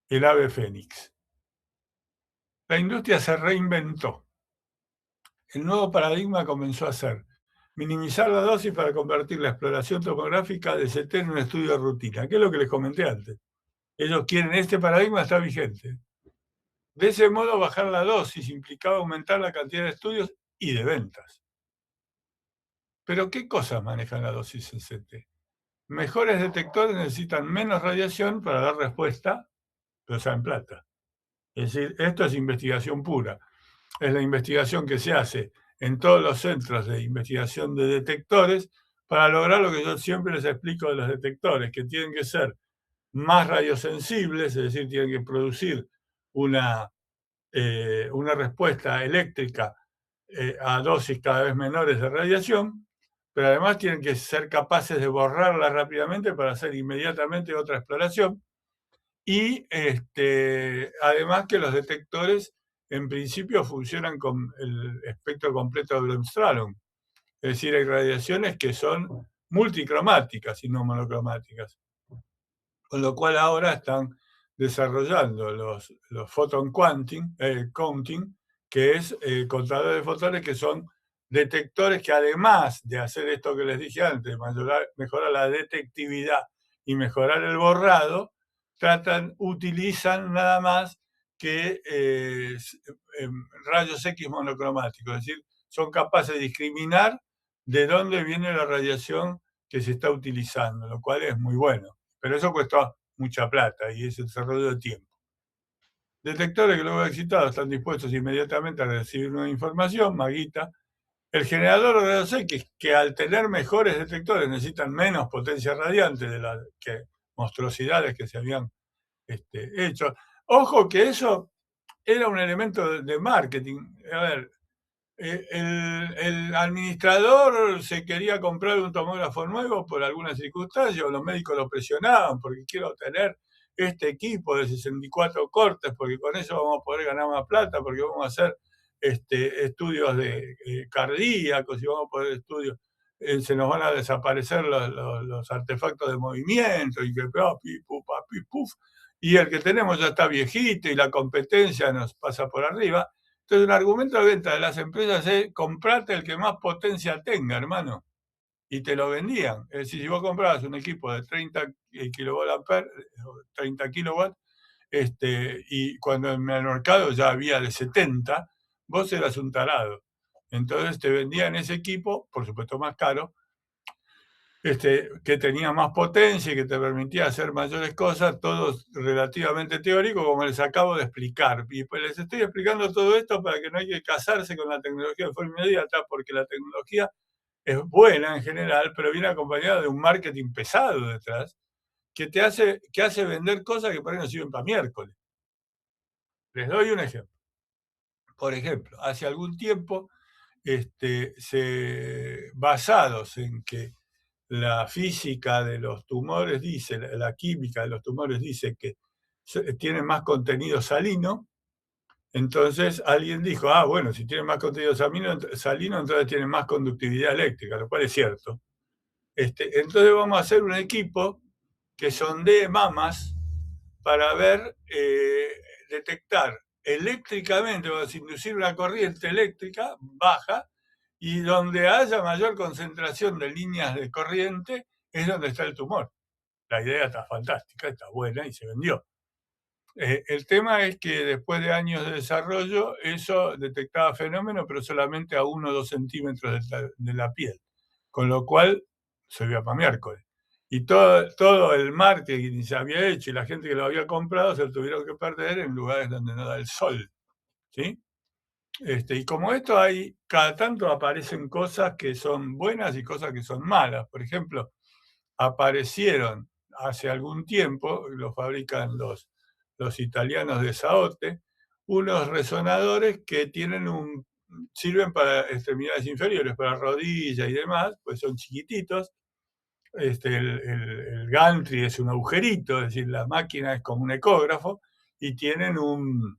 El ave fénix. La industria se reinventó. El nuevo paradigma comenzó a ser minimizar la dosis para convertir la exploración tomográfica de CT en un estudio de rutina, que es lo que les comenté antes. Ellos quieren, este paradigma está vigente. De ese modo, bajar la dosis implicaba aumentar la cantidad de estudios y de ventas. Pero ¿qué cosas manejan la dosis en CT? Mejores detectores necesitan menos radiación para dar respuesta, pero en plata. Es decir, esto es investigación pura. Es la investigación que se hace en todos los centros de investigación de detectores para lograr lo que yo siempre les explico de los detectores, que tienen que ser más radiosensibles, es decir, tienen que producir una respuesta eléctrica a dosis cada vez menores de radiación, pero además tienen que ser capaces de borrarla rápidamente para hacer inmediatamente otra exploración. Y además que los detectores en principio funcionan con el espectro completo de Bremsstrahlung. Es decir, hay radiaciones que son multicromáticas y no monocromáticas. Con lo cual ahora están desarrollando los photon counting, que es contadores de fotones, que son detectores que además de hacer esto que les dije antes, mejorar la detectividad y mejorar el borrado, utilizan nada más que rayos X monocromáticos, es decir, son capaces de discriminar de dónde viene la radiación que se está utilizando, lo cual es muy bueno. Pero eso cuesta mucha plata y es el desarrollo de tiempo. Detectores que luego de excitados están dispuestos inmediatamente a recibir nueva información, maguita. El generador de rayos X, que al tener mejores detectores necesitan menos potencia radiante de las monstruosidades que se habían hecho. Ojo que eso era un elemento de marketing. A ver, el administrador se quería comprar un tomógrafo nuevo por alguna circunstancia, o los médicos lo presionaban porque quiero tener este equipo de 64 cortes, porque con eso vamos a poder ganar más plata, porque vamos a hacer estudios de cardíacos y vamos a poder estudios, se nos van a desaparecer los artefactos de movimiento y que y el que tenemos ya está viejito y la competencia nos pasa por arriba. Entonces, un argumento de venta de las empresas es comprarte el que más potencia tenga, hermano. Y te lo vendían. Es decir, si vos comprabas un equipo de 30 kVA, 30 kilowatts, y cuando en el mercado ya había de 70, vos eras un tarado. Entonces te vendían ese equipo, por supuesto más caro, que tenía más potencia y que te permitía hacer mayores cosas, todo relativamente teórico, como les acabo de explicar. Y pues les estoy explicando todo esto para que no hay que casarse con la tecnología de forma inmediata, porque la tecnología es buena en general, pero viene acompañada de un marketing pesado detrás, que hace vender cosas que por ahí no sirven para miércoles. Les doy un ejemplo. Por ejemplo, hace algún tiempo, basados en que la física de los tumores dice, la química de los tumores dice que tienen más contenido salino, Entonces alguien dijo, bueno, si tienen más contenido salino, entonces tienen más conductividad eléctrica, lo cual es cierto. Entonces vamos a hacer un equipo que sondee mamas para ver, detectar eléctricamente, vamos a inducir una corriente eléctrica baja, y donde haya mayor concentración de líneas de corriente es donde está el tumor. La idea está fantástica, está buena y se vendió. El tema es que después de años de desarrollo, eso detectaba fenómenos, pero solamente a 1 o 2 centímetros de la piel, con lo cual se iba para miércoles. Y todo el marketing que se había hecho y la gente que lo había comprado se lo tuvieron que perder en lugares donde no da el sol, ¿sí? Y como esto cada tanto aparecen cosas que son buenas y cosas que son malas. Por ejemplo, aparecieron hace algún tiempo, lo fabrican los italianos de Saotte, unos resonadores que sirven para extremidades inferiores, para rodillas y demás, pues son chiquititos. El gantry es un agujerito, es decir, la máquina es como un ecógrafo, y tienen un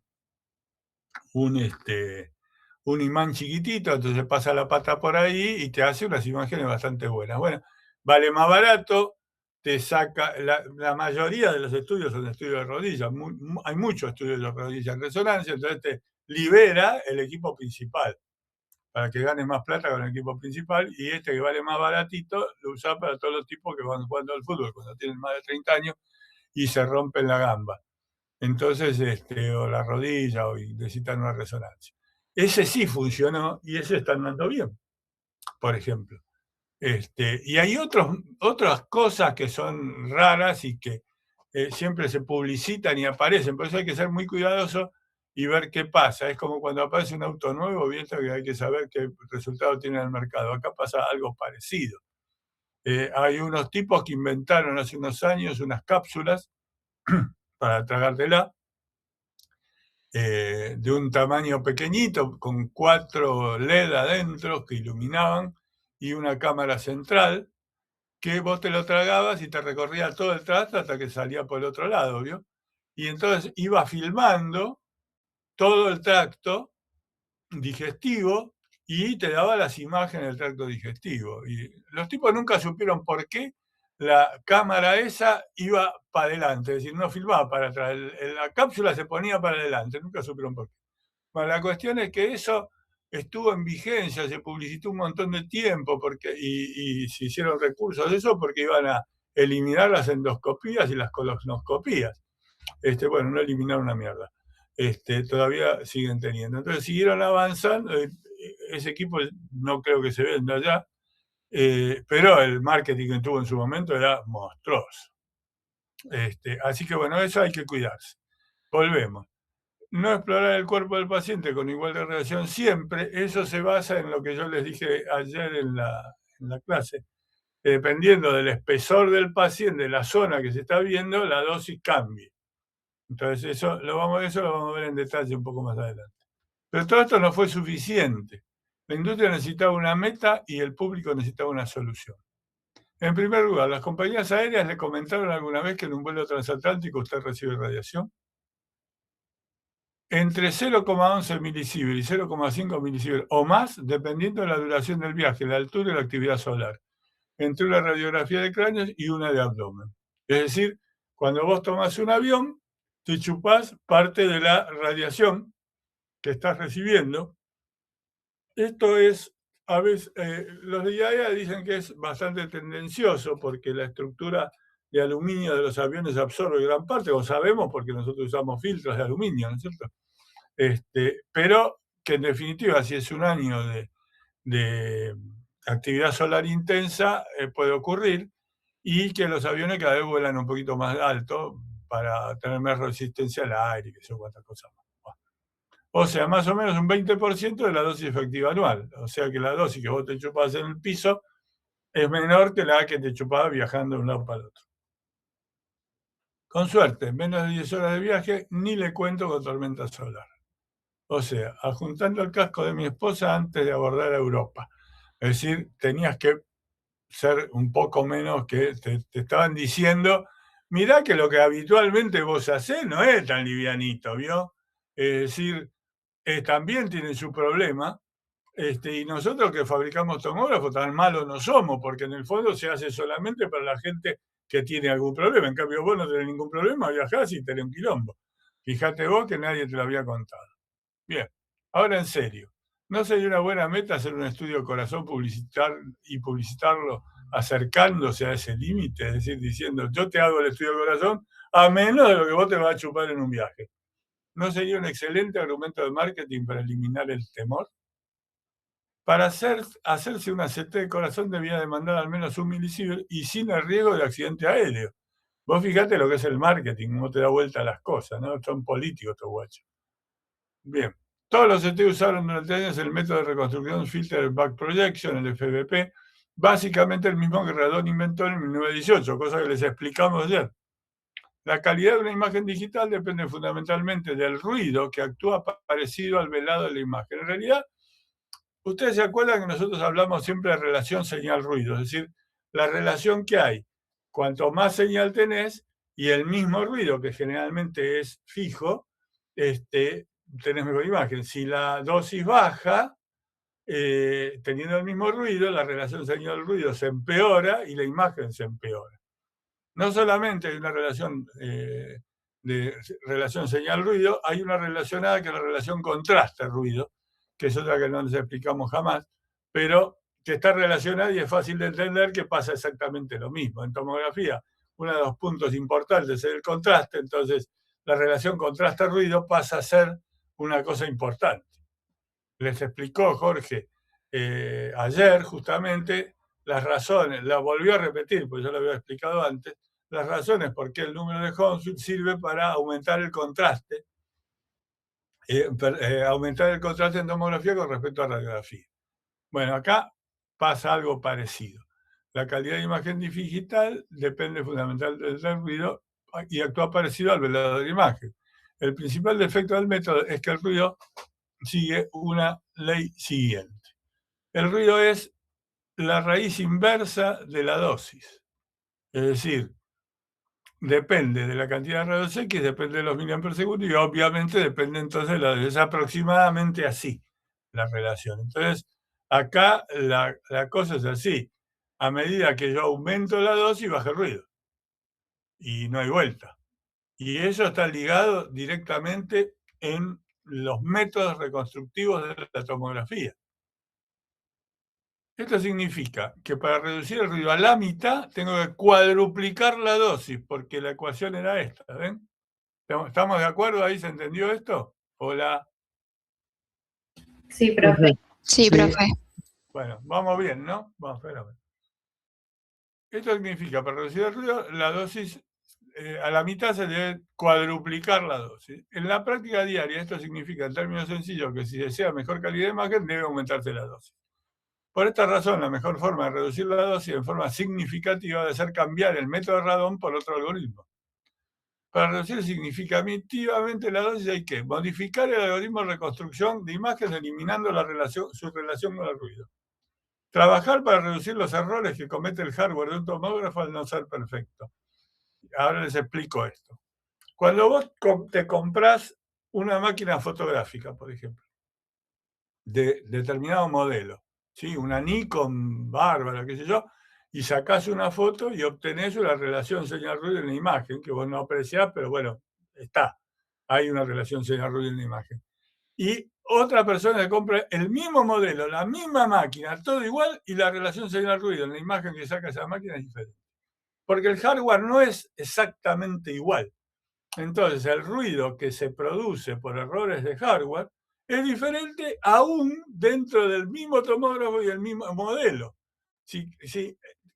imán chiquitito, entonces pasa la pata por ahí y te hace unas imágenes bastante buenas. Bueno, vale más barato, te saca, la mayoría de los estudios son estudios de rodillas, hay muchos estudios de rodillas en resonancia, entonces te libera el equipo principal para que ganes más plata con el equipo principal, y que vale más baratito lo usás para todos los tipos que van jugando al fútbol cuando tienen más de 30 años y se rompen la gamba. Entonces, o la rodilla, o necesitan una resonancia. Ese sí funcionó y ese está andando bien, por ejemplo. Y hay otras cosas que son raras y que siempre se publicitan y aparecen, por eso hay que ser muy cuidadoso y ver qué pasa. Es como cuando aparece un auto nuevo, bien, que hay que saber qué resultado tiene en el mercado. Acá pasa algo parecido. Hay unos tipos que inventaron hace unos años unas cápsulas para tragártela, de un tamaño pequeñito, con 4 LED adentro que iluminaban y una cámara central, que vos te lo tragabas y te recorría todo el tracto hasta que salía por el otro lado, ¿vio? Y entonces iba filmando todo el tracto digestivo y te daba las imágenes del tracto digestivo. Y los tipos nunca supieron por qué la cámara esa iba para adelante, es decir, no filmaba para atrás, la cápsula se ponía para adelante, nunca supieron por qué. Bueno, la cuestión es que eso estuvo en vigencia, se publicitó un montón de tiempo y se hicieron recursos de eso porque iban a eliminar las endoscopías y las colonoscopías. Bueno, no eliminaron una mierda. Todavía siguen teniendo. Entonces siguieron avanzando. Ese equipo no creo que se venda ya, pero el marketing que tuvo en su momento era monstruoso. Así que bueno, eso hay que cuidarse. Volvemos. No explorar el cuerpo del paciente con igual de radiación siempre, eso se basa en lo que yo les dije ayer en la clase. Dependiendo del espesor del paciente, de la zona que se está viendo, la dosis cambia. Entonces eso lo vamos a ver en detalle un poco más adelante. Pero todo esto no fue suficiente. La industria necesitaba una meta y el público necesitaba una solución. En primer lugar, ¿las compañías aéreas le comentaron alguna vez que en un vuelo transatlántico usted recibe radiación? Entre 0,11 milisieverts y 0,5 milisieverts o más, dependiendo de la duración del viaje, la altura y la actividad solar, entre una radiografía de cráneos y una de abdomen. Es decir, cuando vos tomás un avión, te chupás parte de la radiación que estás recibiendo. Esto es, a veces, los de IAEA dicen que es bastante tendencioso porque la estructura de aluminio de los aviones absorbe gran parte, lo sabemos porque nosotros usamos filtros de aluminio, ¿no es cierto? Pero que en definitiva, si es un año de actividad solar intensa, puede ocurrir, y que los aviones cada vez vuelan un poquito más alto para tener más resistencia al aire y que eso cuantas cosas más. O sea, más o menos un 20% de la dosis efectiva anual. O sea que la dosis que vos te chupás en el piso es menor que la que te chupás viajando de un lado para el otro. Con suerte, menos de 10 horas de viaje, ni le cuento con tormenta solar. O sea, adjuntando el casco de mi esposa antes de abordar a Europa. Es decir, tenías que ser un poco menos, que te estaban diciendo, mirá que lo que habitualmente vos hacés no es tan livianito, ¿vio? Es decir, también tienen su problema. Y nosotros que fabricamos tomógrafos tan malos no somos, porque en el fondo se hace solamente para la gente que tiene algún problema. En cambio, vos no tenés ningún problema, viajás y tenés un quilombo. Fíjate vos que nadie te lo había contado. Bien, ahora en serio. ¿No sería una buena meta hacer un estudio de corazón y publicitarlo acercándose a ese límite? Es decir, diciendo, yo te hago el estudio de corazón a menos de lo que vos te vas a chupar en un viaje. ¿No sería un excelente argumento de marketing para eliminar el temor? Para hacerse una CT de corazón debía demandar al menos 1 milisievert y sin el riesgo de accidente aéreo. Vos fijate lo que es el marketing, cómo te da vuelta a las cosas, ¿no? Son políticos estos guachos. Bien, todos los CT usaron durante años el método de reconstrucción Filter Back Projection, el FBP, básicamente el mismo que Radon inventó en 1918, cosa que les explicamos ayer. La calidad de una imagen digital depende fundamentalmente del ruido que actúa parecido al velado de la imagen. En realidad, ustedes se acuerdan que nosotros hablamos siempre de relación señal-ruido, es decir, la relación que hay. Cuanto más señal tenés y el mismo ruido, que generalmente es fijo, tenés mejor imagen. Si la dosis baja, teniendo el mismo ruido, la relación señal-ruido se empeora y la imagen se empeora. No solamente hay una relación de relación señal-ruido, hay una relacionada que es la relación contraste-ruido, que es otra que no nos explicamos jamás, pero que está relacionada y es fácil de entender que pasa exactamente lo mismo. En tomografía, uno de los puntos importantes es el contraste, entonces la relación contraste-ruido pasa a ser una cosa importante. Les explicó Jorge ayer justamente las razones, la volvió a repetir, porque yo lo había explicado antes, las razones por qué el número de Hounsfield sirve para aumentar el contraste, en tomografía con respecto a radiografía. Bueno, acá pasa algo parecido. La calidad de imagen digital depende fundamentalmente del ruido y actúa parecido al velado de la imagen. El principal defecto del método es que el ruido sigue una ley siguiente. El ruido es la raíz inversa de la dosis. Es decir, depende de la cantidad de rayos X, depende de los miliamperes por segundo y obviamente depende entonces de la dosis. Es aproximadamente así la relación. Entonces, acá la cosa es así. A medida que yo aumento la dosis, baja el ruido. Y no hay vuelta. Y eso está ligado directamente en los métodos reconstructivos de la tomografía. Esto significa que para reducir el ruido a la mitad tengo que cuadruplicar la dosis, porque la ecuación era esta, ¿ven? ¿Estamos de acuerdo? ¿Ahí se entendió esto? Hola. Sí, profe. Sí, profe. Bueno, vamos bien, ¿no? Vamos, espérame. Esto significa, para reducir el ruido, la dosis a la mitad se debe cuadruplicar la dosis. En la práctica diaria, esto significa, en términos sencillos, que si desea mejor calidad de imagen, debe aumentarse la dosis. Por esta razón, la mejor forma de reducir la dosis en forma significativa debe ser cambiar el método de Radon por otro algoritmo. Para reducir significativamente la dosis hay que modificar el algoritmo de reconstrucción de imágenes eliminando su relación con el ruido. Trabajar para reducir los errores que comete el hardware de un tomógrafo al no ser perfecto. Ahora les explico esto. Cuando vos te comprás una máquina fotográfica, por ejemplo, de determinado modelo, ¿sí? Una Nikon bárbara, qué sé yo, y sacás una foto y obtenés una relación señal-ruido en la imagen, que vos no apreciás, pero bueno, está. Hay una relación señal-ruido en la imagen. Y otra persona que compra el mismo modelo, la misma máquina, todo igual, y la relación señal-ruido en la imagen que saca esa máquina es diferente. Porque el hardware no es exactamente igual. Entonces, el ruido que se produce por errores de hardware es diferente aún dentro del mismo tomógrafo y el mismo modelo. Si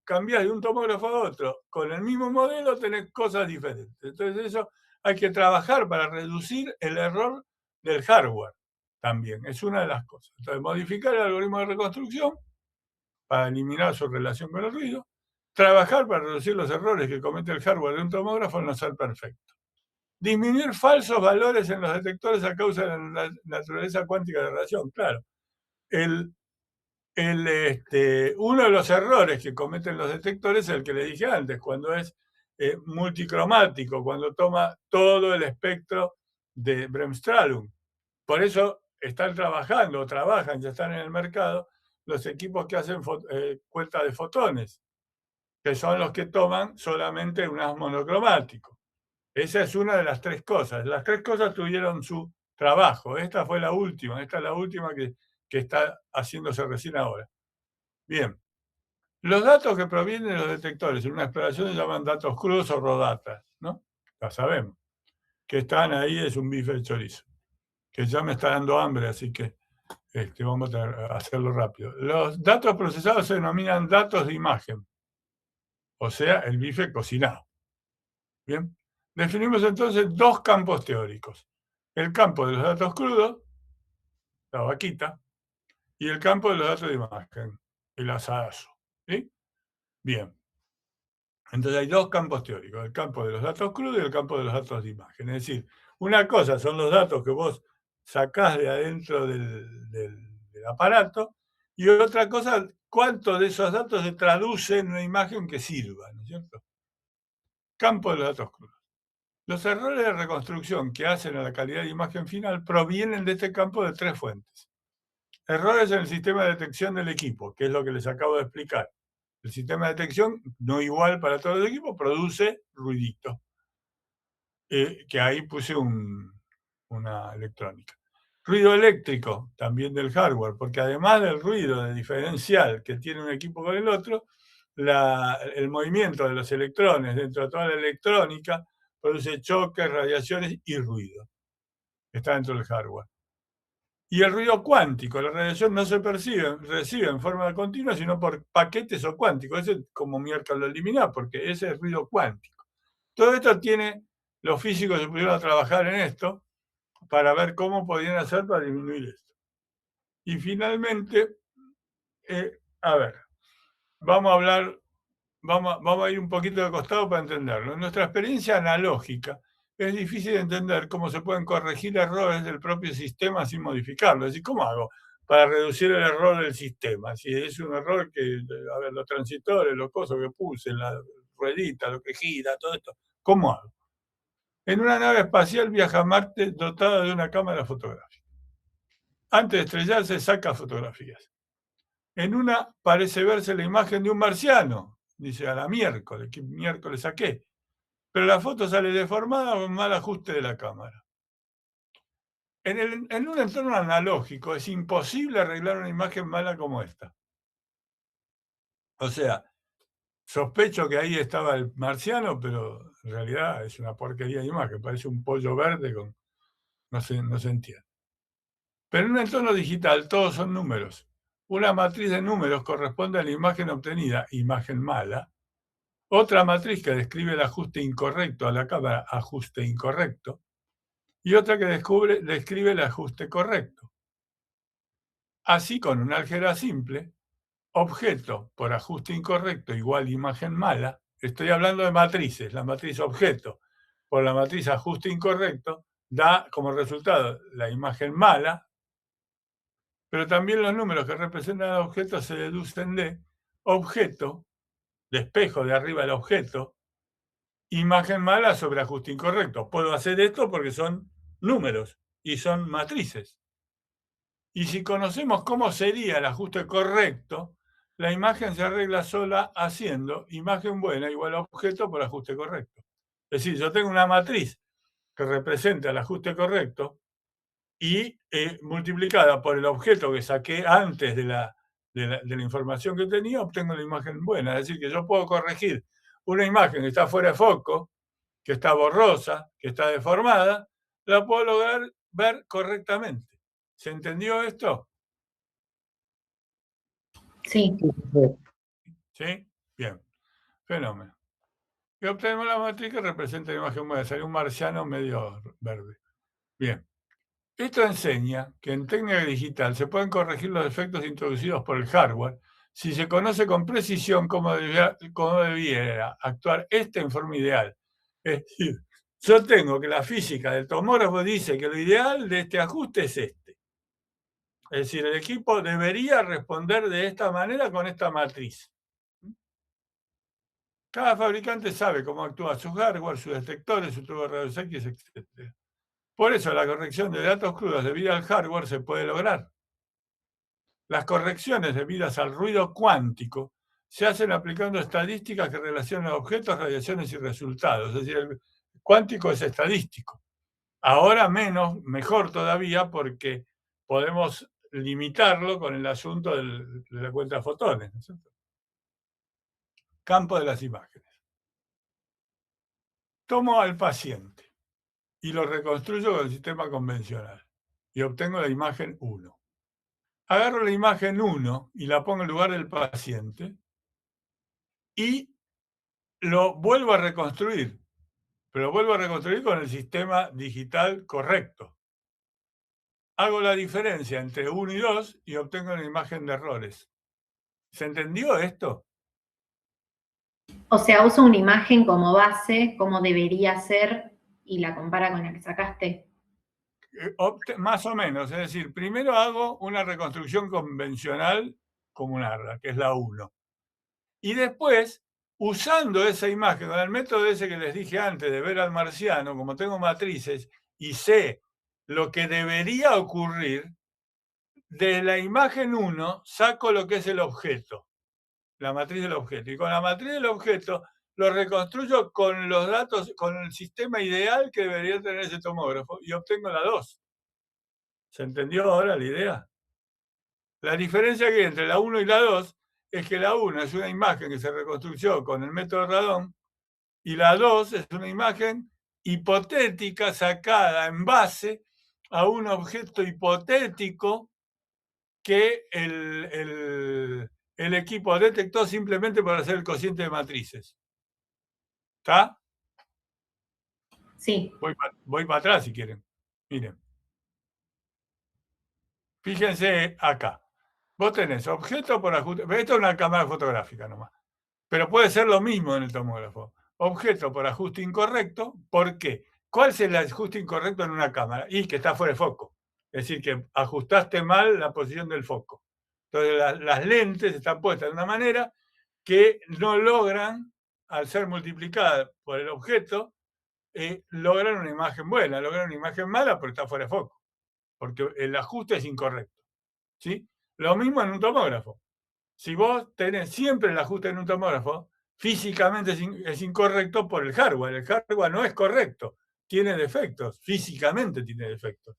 cambias de un tomógrafo a otro con el mismo modelo, tenés cosas diferentes. Entonces, eso hay que trabajar para reducir el error del hardware también. Es una de las cosas. Entonces, modificar el algoritmo de reconstrucción para eliminar su relación con el ruido. Trabajar para reducir los errores que comete el hardware de un tomógrafo al no ser perfecto. Disminuir falsos valores en los detectores a causa de la naturaleza cuántica de la radiación. Claro, uno de los errores que cometen los detectores es el que le dije antes, cuando es multicromático, cuando toma todo el espectro de Bremsstrahlung. Por eso están trabajando o trabajan, ya están en el mercado, los equipos que hacen cuenta de fotones, que son los que toman solamente un haz monocromático. Esa es una de las tres cosas. Las tres cosas tuvieron su trabajo. Esta fue la última. Esta es la última que está haciéndose recién ahora. Bien. Los datos que provienen de los detectores en una exploración se llaman datos crudos o raw data, ¿no? Ya sabemos. Que están ahí, es un bife de chorizo. Que ya me está dando hambre, así que vamos a hacerlo rápido. Los datos procesados se denominan datos de imagen. O sea, el bife cocinado. Bien. Definimos entonces dos campos teóricos. El campo de los datos crudos, la vaquita, y el campo de los datos de imagen, el asadazo. ¿Sí? Bien. Entonces hay dos campos teóricos, el campo de los datos crudos y el campo de los datos de imagen. Es decir, una cosa son los datos que vos sacás de adentro del aparato y otra cosa, cuánto de esos datos se traduce en una imagen que sirva, ¿no es cierto? Campo de los datos crudos. Los errores de reconstrucción que hacen a la calidad de imagen final provienen de este campo de tres fuentes. Errores en el sistema de detección del equipo, que es lo que les acabo de explicar. El sistema de detección, no igual para todos los equipos, produce ruidito. Que ahí puse una electrónica. Ruido eléctrico, también del hardware, porque además del ruido de diferencial que tiene un equipo con el otro, el movimiento de los electrones dentro de toda la electrónica produce choques, radiaciones y ruido. Está dentro del hardware. Y el ruido cuántico, la radiación no se recibe en forma continua, sino por paquetes o cuánticos. Ese es como miércoles lo eliminar, porque ese es ruido cuántico. Todo esto los físicos se pusieron a trabajar en esto para ver cómo podían hacer para disminuir esto. Y finalmente, a ver, vamos a ir un poquito de costado para entenderlo. En nuestra experiencia analógica, es difícil entender cómo se pueden corregir errores del propio sistema sin modificarlo. Es decir, ¿cómo hago para reducir el error del sistema? Si es un error que, a ver, los transitores, los cosas que puse, la ruedita, lo que gira, todo esto, ¿cómo hago? En una nave espacial viaja a Marte dotada de una cámara fotográfica. Antes de estrellarse, saca fotografías. En una parece verse la imagen de un marciano. Dice, a la miércoles, ¿qué miércoles saqué? Pero la foto sale deformada o en mal ajuste de la cámara. En un entorno analógico es imposible arreglar una imagen mala como esta. O sea, sospecho que ahí estaba el marciano, pero en realidad es una porquería de imagen. Parece un pollo verde con... No se entiende. Pero en un entorno digital todos son números. Una matriz de números corresponde a la imagen obtenida, imagen mala. Otra matriz que describe el ajuste incorrecto a la cámara, ajuste incorrecto. Y otra que describe el ajuste correcto. Así, con un álgebra simple, objeto por ajuste incorrecto igual imagen mala. Estoy hablando de matrices. La matriz objeto por la matriz ajuste incorrecto da como resultado la imagen mala. Pero también los números que representan al objeto se deducen de objeto, de espejo de arriba del objeto, imagen mala sobre ajuste incorrecto. Puedo hacer esto porque son números y son matrices. Y si conocemos cómo sería el ajuste correcto, la imagen se arregla sola haciendo imagen buena igual a objeto por ajuste correcto. Es decir, yo tengo una matriz que representa el ajuste correcto, y multiplicada por el objeto que saqué antes de la información que tenía, obtengo la imagen buena. Es decir, que yo puedo corregir una imagen que está fuera de foco, que está borrosa, que está deformada, la puedo lograr ver correctamente. ¿Se entendió esto? Sí. ¿Sí? Bien. Fenómeno. Y obtenemos la matriz que representa la imagen buena. Sale un marciano medio verde. Bien. Esto enseña que en técnica digital se pueden corregir los defectos introducidos por el hardware si se conoce con precisión cómo debiera actuar en forma ideal. Es decir, yo tengo que la física del tomógrafo dice que lo ideal de este ajuste es este. Es decir, el equipo debería responder de esta manera con esta matriz. Cada fabricante sabe cómo actúa su hardware, sus detectores, su tubo de rayos X, etc. Por eso la corrección de datos crudos debido al hardware se puede lograr. Las correcciones debidas al ruido cuántico se hacen aplicando estadísticas que relacionan objetos, radiaciones y resultados. Es decir, el cuántico es estadístico. Ahora mejor todavía, porque podemos limitarlo con el asunto de la cuenta de fotones, ¿no es cierto? Campo de las imágenes. Tomo al paciente y lo reconstruyo con el sistema convencional y obtengo la imagen 1. Agarro la imagen 1 y la pongo en lugar del paciente y lo vuelvo a reconstruir, pero lo vuelvo a reconstruir con el sistema digital correcto. Hago la diferencia entre 1 y 2 y obtengo una imagen de errores. ¿Se entendió esto? O sea, usa una imagen como base, como debería ser, y la compara con la que sacaste. Más o menos, es decir, primero hago una reconstrucción convencional comunarda, que es la 1. Y después, usando esa imagen, con el método ese que les dije antes de ver al marciano, como tengo matrices y sé lo que debería ocurrir, de la imagen 1 saco lo que es el objeto, la matriz del objeto. Y con la matriz del objeto lo reconstruyo con los datos, con el sistema ideal que debería tener ese tomógrafo y obtengo la 2. ¿Se entendió ahora la idea? La diferencia que hay entre la 1 y la 2 es que la 1 es una imagen que se reconstruyó con el método Radon y la 2 es una imagen hipotética sacada en base a un objeto hipotético que el equipo detectó simplemente por hacer el cociente de matrices. ¿Está? Sí. Voy para atrás si quieren. Miren. Fíjense acá. Vos tenés objeto por ajuste. Esto es una cámara fotográfica nomás. Pero puede ser lo mismo en el tomógrafo. Objeto por ajuste incorrecto. ¿Por qué? ¿Cuál es el ajuste incorrecto en una cámara? Y que está fuera de foco. Es decir, que ajustaste mal la posición del foco. Entonces las lentes están puestas de una manera que no logran, al ser multiplicadas por el objeto, logran una imagen buena, logran una imagen mala porque está fuera de foco. Porque el ajuste es incorrecto. ¿Sí? Lo mismo en un tomógrafo. Si vos tenés siempre el ajuste en un tomógrafo, físicamente es incorrecto por el hardware. El hardware no es correcto, tiene defectos, físicamente tiene defectos.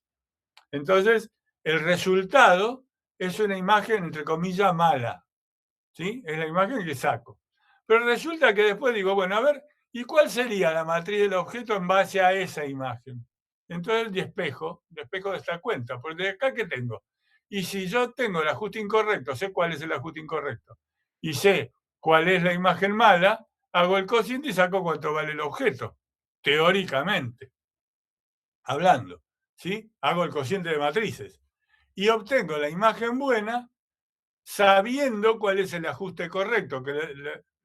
Entonces, el resultado es una imagen, entre comillas, mala. ¿Sí? Es la imagen que saco. Pero resulta que después digo, bueno, a ver, ¿y cuál sería la matriz del objeto en base a esa imagen? Entonces despejo de esta cuenta, porque de acá, ¿qué tengo? Y si yo tengo el ajuste incorrecto, sé cuál es el ajuste incorrecto, y sé cuál es la imagen mala, hago el cociente y saco cuánto vale el objeto, teóricamente, hablando, ¿sí? Hago el cociente de matrices. Y obtengo la imagen buena sabiendo cuál es el ajuste correcto, que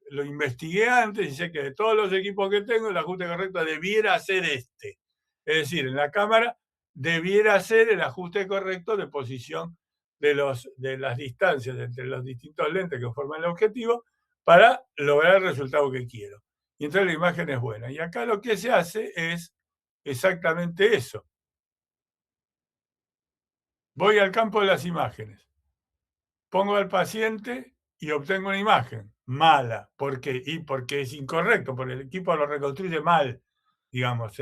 lo investigué antes y sé que de todos los equipos que tengo, el ajuste correcto debiera ser este. Es decir, en la cámara debiera ser el ajuste correcto de posición de las distancias entre los distintos lentes que forman el objetivo para lograr el resultado que quiero. Y entonces la imagen es buena. Y acá lo que se hace es exactamente eso. Voy al campo de las imágenes. Pongo al paciente y obtengo una imagen mala. ¿Por qué? Y porque es incorrecto, porque el equipo lo reconstruye mal, digamos.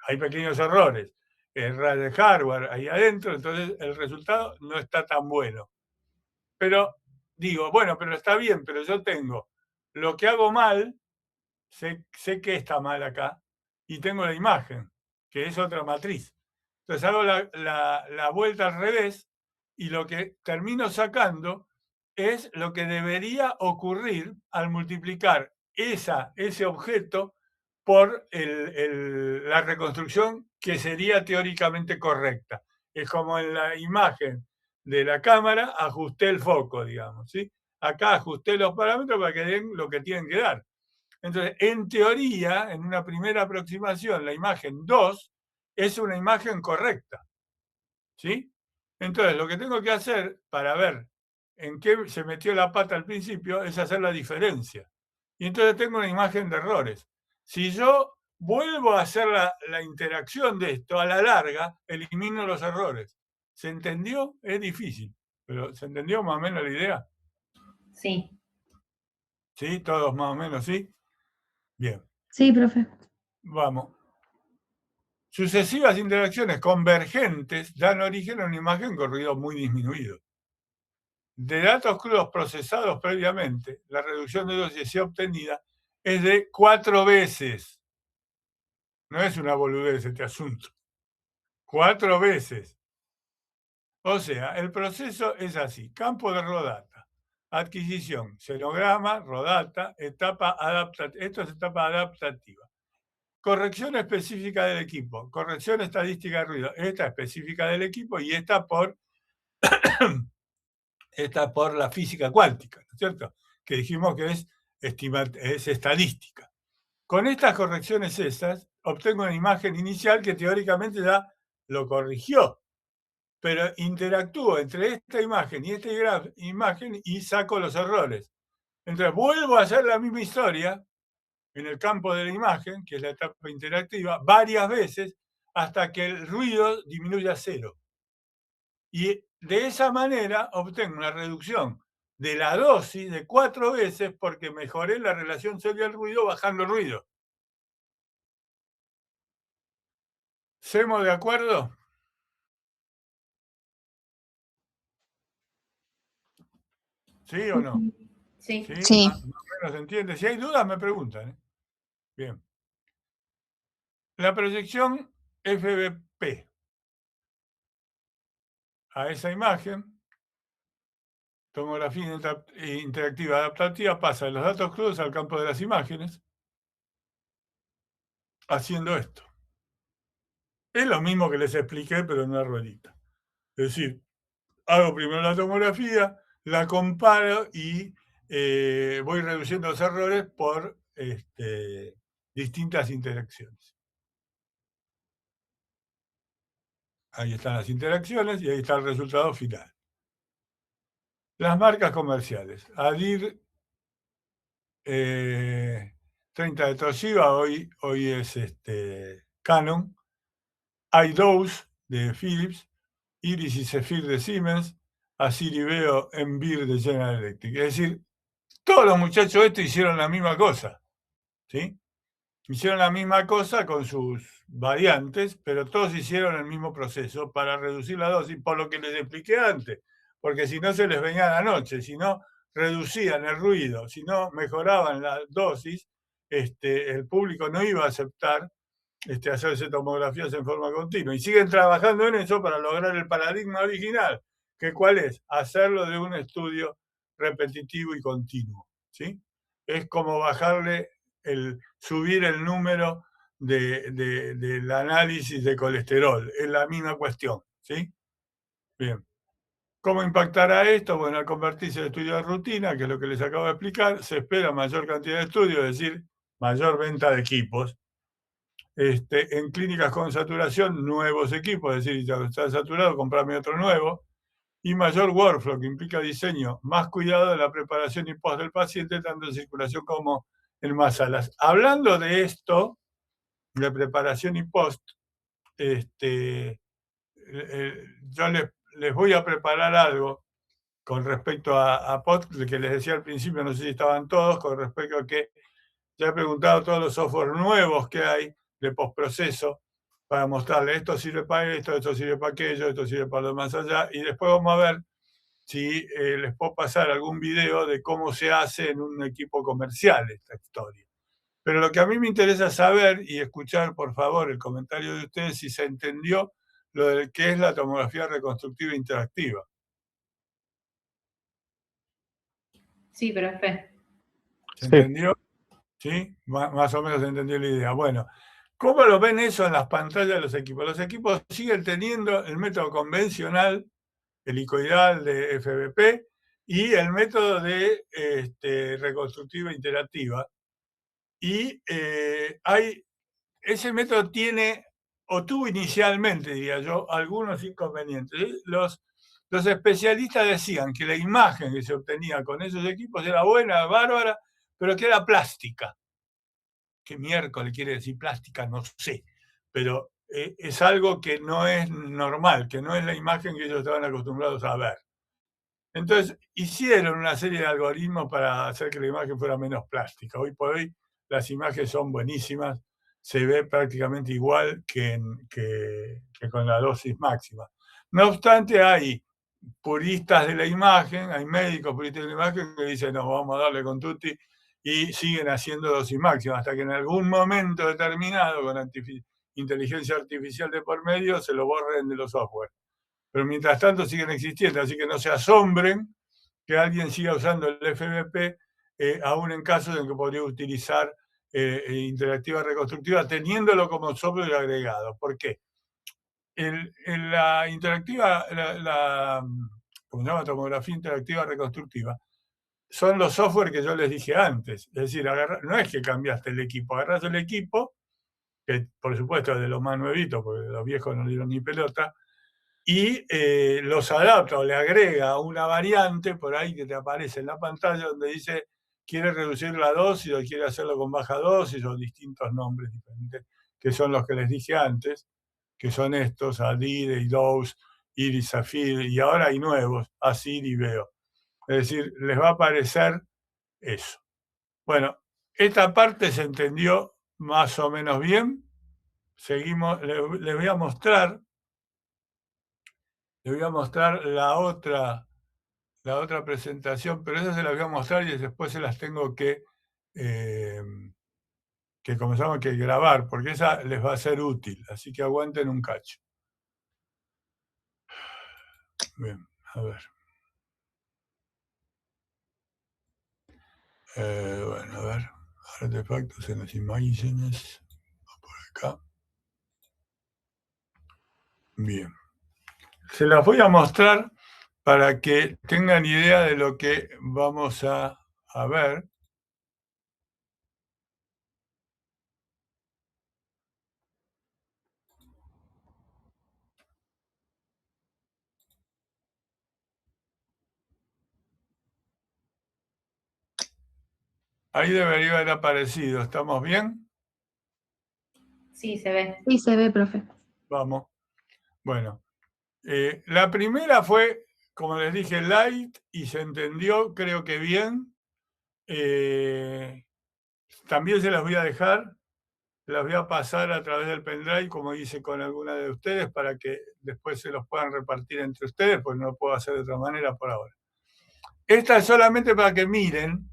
Hay pequeños errores. El hardware ahí adentro, entonces el resultado no está tan bueno. Pero digo, bueno, pero está bien, pero yo tengo lo que hago mal, sé que está mal acá, y tengo la imagen, que es otra matriz. Entonces hago la vuelta al revés y lo que termino sacando es lo que debería ocurrir al multiplicar ese objeto por la reconstrucción que sería teóricamente correcta. Es como en la imagen de la cámara, ajusté el foco, digamos. ¿Sí? Acá ajusté los parámetros para que den lo que tienen que dar. Entonces, en teoría, en una primera aproximación, la imagen 2 es una imagen correcta. ¿Sí? Entonces, lo que tengo que hacer para ver en qué se metió la pata al principio es hacer la diferencia. Y entonces tengo una imagen de errores. Si yo vuelvo a hacer la interacción de esto, a la larga, elimino los errores. ¿Se entendió? Es difícil, pero ¿se entendió más o menos la idea? Sí. ¿Sí? ¿Todos más o menos sí? Bien. Sí, profe. Vamos. Sucesivas interacciones convergentes dan origen a una imagen con ruido muy disminuido. De datos crudos procesados previamente, la reducción de dosis obtenida es de 4 veces. No es una boludez este asunto. 4 veces. O sea, el proceso es así. Campo de rodata. Adquisición, xenograma, rodata, etapa adaptativa. Esto es etapa adaptativa. Corrección específica del equipo. Corrección estadística de ruido. Esta específica del equipo y esta por la física cuántica, ¿no es cierto? Que dijimos que es estadística. Con estas correcciones obtengo una imagen inicial que teóricamente ya lo corrigió, pero interactúo entre esta imagen y esta imagen y saco los errores. Entonces vuelvo a hacer la misma historia en el campo de la imagen, que es la etapa interactiva, varias veces hasta que el ruido disminuya a 0. Y de esa manera obtengo una reducción de la dosis de 4 veces porque mejoré la relación sonido-ruido bajando el ruido. ¿Estamos de acuerdo? ¿Sí o no? Sí. Sí. Más o menos se entiende. Si hay dudas, me preguntan. Bien. La proyección FBP a esa imagen, tomografía interactiva adaptativa, pasa de los datos crudos al campo de las imágenes, haciendo esto. Es lo mismo que les expliqué, pero en una ruedita. Es decir, hago primero la tomografía, la comparo y voy reduciendo los errores por distintas interacciones. Ahí están las interacciones y ahí está el resultado final. Las marcas comerciales. Adir 30 de Toshiba, hoy es Canon. iDose de Philips. Iris y Zephyr de Siemens. Asiribeo Envir de General Electric. Es decir, todos los muchachos estos hicieron la misma cosa. ¿Sí? Hicieron la misma cosa con sus variantes, pero todos hicieron el mismo proceso para reducir la dosis, por lo que les expliqué antes, porque si no se les venía la noche, si no reducían el ruido, si no mejoraban la dosis, el público no iba a aceptar hacerse tomografías en forma continua. Y siguen trabajando en eso para lograr el paradigma original, que ¿cuál es? Hacerlo de un estudio repetitivo y continuo. ¿Sí? Es como subir el número del análisis de colesterol. Es la misma cuestión. ¿Sí? Bien. ¿Cómo impactará esto? Bueno, al convertirse en estudio de rutina, que es lo que les acabo de explicar, se espera mayor cantidad de estudios, es decir, mayor venta de equipos. En clínicas con saturación, nuevos equipos, es decir, ya está saturado, comprame otro nuevo. Y mayor workflow, que implica diseño, más cuidado de la preparación y post del paciente, tanto en circulación como en más salas. Hablando de esto, de preparación y post, yo les voy a preparar algo con respecto a post, que les decía al principio, no sé si estaban todos, con respecto a que ya he preguntado todos los software nuevos que hay de postproceso para mostrarles esto sirve para esto sirve para aquello, esto sirve para lo más allá, y después vamos a ver si les puedo pasar algún video de cómo se hace en un equipo comercial esta historia. Pero lo que a mí me interesa saber y escuchar, por favor, el comentario de ustedes si se entendió lo de qué es la tomografía reconstructiva interactiva. Sí, profe. ¿Se entendió? ¿Sí? Más o menos se entendió la idea. Bueno, ¿cómo lo ven eso en las pantallas de los equipos? Los equipos siguen teniendo el método convencional, helicoidal de FBP, y el método de reconstructiva interactiva. Y ese método tiene, o tuvo inicialmente, diría yo, algunos inconvenientes. Los especialistas decían que la imagen que se obtenía con esos equipos era buena, bárbara, pero que era plástica. ¿Qué miércoles quiere decir plástica? No sé. Pero es algo que no es normal, que no es la imagen que ellos estaban acostumbrados a ver. Entonces, hicieron una serie de algoritmos para hacer que la imagen fuera menos plástica. Hoy por hoy las imágenes son buenísimas, se ve prácticamente igual que con la dosis máxima. No obstante, hay puristas de la imagen, hay médicos puristas de la imagen que dicen, no, vamos a darle con tutti, y siguen haciendo dosis máxima, hasta que en algún momento determinado, con inteligencia artificial de por medio, se lo borren de los software. Pero mientras tanto siguen existiendo, así que no se asombren que alguien siga usando el FBP, aún en casos en que podría utilizar interactiva reconstructiva, teniéndolo como software agregado. ¿Por qué? La interactiva, como se llama, tomografía interactiva reconstructiva, son los software que yo les dije antes. Es decir, no es que cambiaste el equipo, agarras el equipo, que por supuesto es de los más nuevitos, porque los viejos no dieron ni pelota, y los adapta o le agrega una variante por ahí que te aparece en la pantalla donde dice quiere reducir la dosis o quiere hacerlo con baja dosis o distintos nombres diferentes, que son los que les dije antes, que son estos, ADIR, IDOS, IRIS, SAFIR, y ahora hay nuevos, ASIR y VEO. Es decir, les va a aparecer eso. Bueno, esta parte se entendió más o menos bien. Seguimos, les voy a mostrar la otra presentación, pero esa se la voy a mostrar y después se las tengo que comenzamos que grabar, porque esa les va a ser útil, así que aguanten un cacho. Bien, a ver. Bueno, a ver. Artefactos en las imágenes. Por acá. Bien. Se las voy a mostrar para que tengan idea de lo que vamos a ver. Ahí debería haber aparecido. ¿Estamos bien? Sí, se ve. Sí, se ve, profe. Vamos. Bueno, la primera fue, como les dije, light y se entendió, creo que bien. También se las voy a dejar, las voy a pasar a través del pendrive, como hice con alguna de ustedes, para que después se los puedan repartir entre ustedes, pues no lo puedo hacer de otra manera por ahora. Esta es solamente para que miren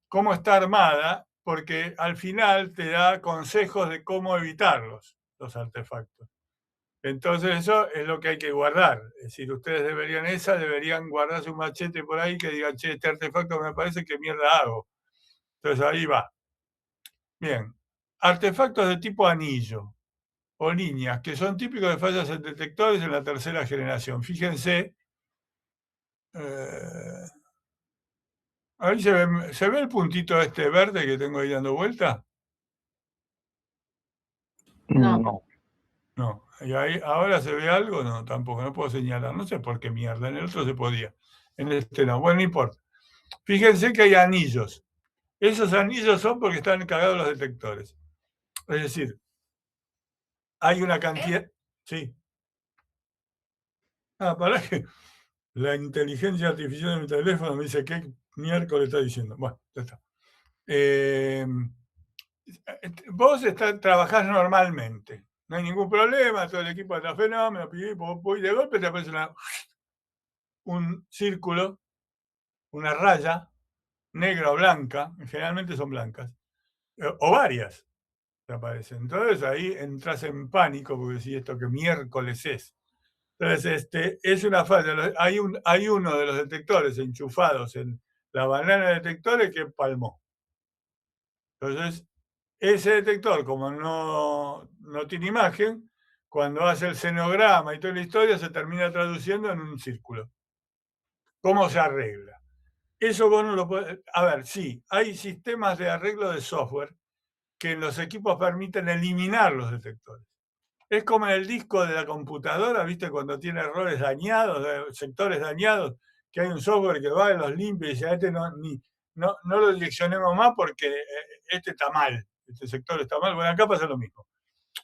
cómo está armada, porque al final te da consejos de cómo evitarlos, los artefactos. Entonces eso es lo que hay que guardar. Es decir, ustedes deberían guardarse un machete por ahí que digan, che, este artefacto me parece, ¿qué mierda hago? Entonces ahí va. Bien, artefactos de tipo anillo o líneas, que son típicos de fallas en detectores en la tercera generación. Fíjense, ahí se ve el puntito este verde que tengo ahí dando vuelta. No. No, y ahí ahora se ve algo, no, tampoco, no puedo señalar, no sé por qué mierda, en el otro se podía, en este no, bueno, no importa. Fíjense que hay anillos. Esos anillos son porque están cagados los detectores. Es decir, hay una cantidad... Sí. Para que la inteligencia artificial de mi teléfono me dice qué miércoles está diciendo. Bueno, ya está. Vos trabajás normalmente. No hay ningún problema, todo el equipo está fenómeno, y de golpe te aparece un círculo, una raya negra o blanca, generalmente son blancas, o varias te aparecen. Entonces ahí entras en pánico porque decís, ¿esto qué miércoles es? Entonces, es una falla. Hay uno de los detectores enchufados en la banana de detectores que palmó. Entonces, ese detector, como no tiene imagen, cuando hace el senograma y toda la historia, se termina traduciendo en un círculo. ¿Cómo se arregla? Eso vos no lo podés... A ver, sí, hay sistemas de arreglo de software que en los equipos permiten eliminar los detectores. Es como en el disco de la computadora, ¿viste? Cuando tiene errores dañados, sectores dañados, que hay un software que va y los limpia y dice, a este no lo direccionemos más porque este está mal. este sector está mal. Bueno, acá pasa lo mismo.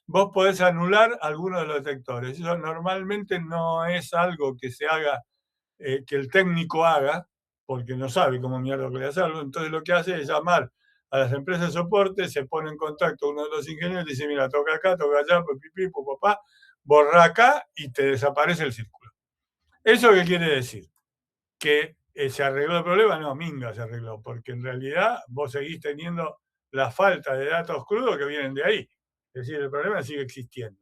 Vos podés anular algunos de los detectores. Eso normalmente no es algo que se haga, que el técnico haga, porque no sabe cómo mierda puede hacerlo. Entonces lo que hace es llamar a las empresas de soporte, se pone en contacto uno de los ingenieros y dice, mira, toca acá, toca allá, pipí, papá, borra acá y te desaparece el círculo. ¿Eso qué quiere decir? Que se arregló el problema. No, minga se arregló, porque en realidad vos seguís teniendo la falta de datos crudos que vienen de ahí. Es decir, el problema sigue existiendo.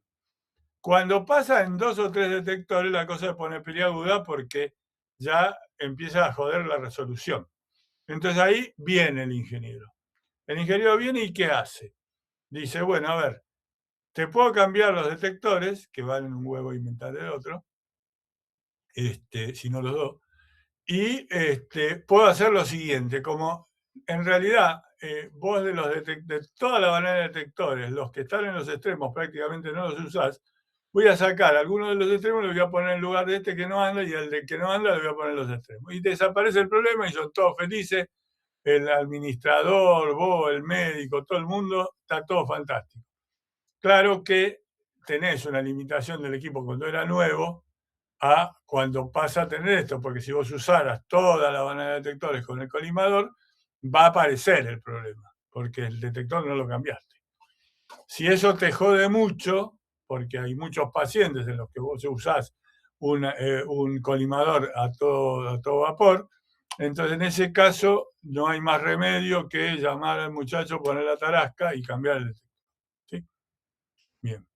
Cuando pasa en 2 o 3 detectores, la cosa se pone peliaguda porque ya empieza a joder la resolución. Entonces ahí viene el ingeniero. El ingeniero viene y ¿qué hace? Dice, bueno, a ver, te puedo cambiar los detectores, que valen un huevo inventar el otro, si no los dos, y puedo hacer lo siguiente, como en realidad vos de toda la banana de detectores, los que están en los extremos prácticamente no los usás, voy a sacar algunos de los extremos, los voy a poner en lugar de este que no anda, y al de que no anda le voy a poner los extremos. Y desaparece el problema y son todos felices, el administrador, vos, el médico, todo el mundo, está todo fantástico. Claro que tenés una limitación del equipo cuando era nuevo, a cuando pasa a tener esto, porque si vos usaras toda la banana de detectores con el colimador, va a aparecer el problema, porque el detector no lo cambiaste. Si eso te jode mucho, porque hay muchos pacientes en los que vos usás un colimador a todo vapor, entonces en ese caso no hay más remedio que llamar al muchacho, poner la tarasca y cambiar el detector. ¿Sí? Bien.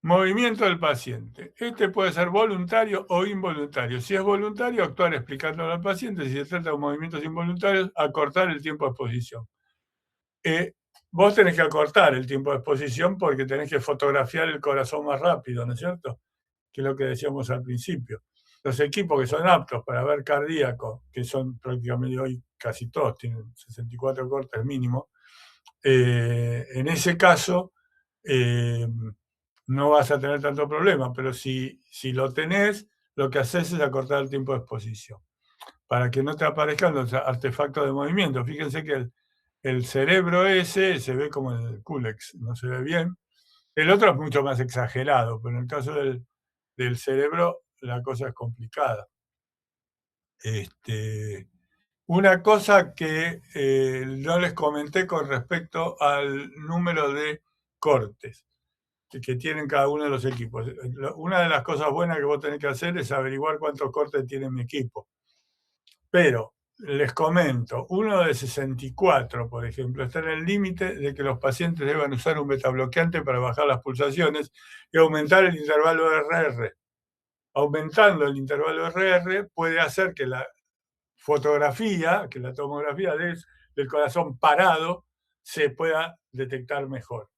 Movimiento del paciente. Este puede ser voluntario o involuntario. Si es voluntario, actuar explicándolo al paciente. Si se trata de movimientos involuntarios, acortar el tiempo de exposición. Vos tenés que acortar el tiempo de exposición porque tenés que fotografiar el corazón más rápido, ¿no es cierto? Que es lo que decíamos al principio. Los equipos que son aptos para ver cardíaco, que son prácticamente hoy casi todos, tienen 64 cortes mínimo, en ese caso no vas a tener tanto problema, pero si lo tenés, lo que haces es acortar el tiempo de exposición, para que no te aparezcan los artefactos de movimiento. Fíjense que el cerebro ese se ve como el Culex, no se ve bien. El otro es mucho más exagerado, pero en el caso del cerebro la cosa es complicada. Una cosa que no les comenté con respecto al número de cortes que tienen cada uno de los equipos. Una de las cosas buenas que vos tenés que hacer es averiguar cuántos cortes tiene mi equipo. Pero les comento, uno de 64, por ejemplo, está en el límite de que los pacientes deban usar un betabloqueante para bajar las pulsaciones y aumentar el intervalo RR. Aumentando el intervalo RR puede hacer que la fotografía, que la tomografía del corazón parado se pueda detectar mejor.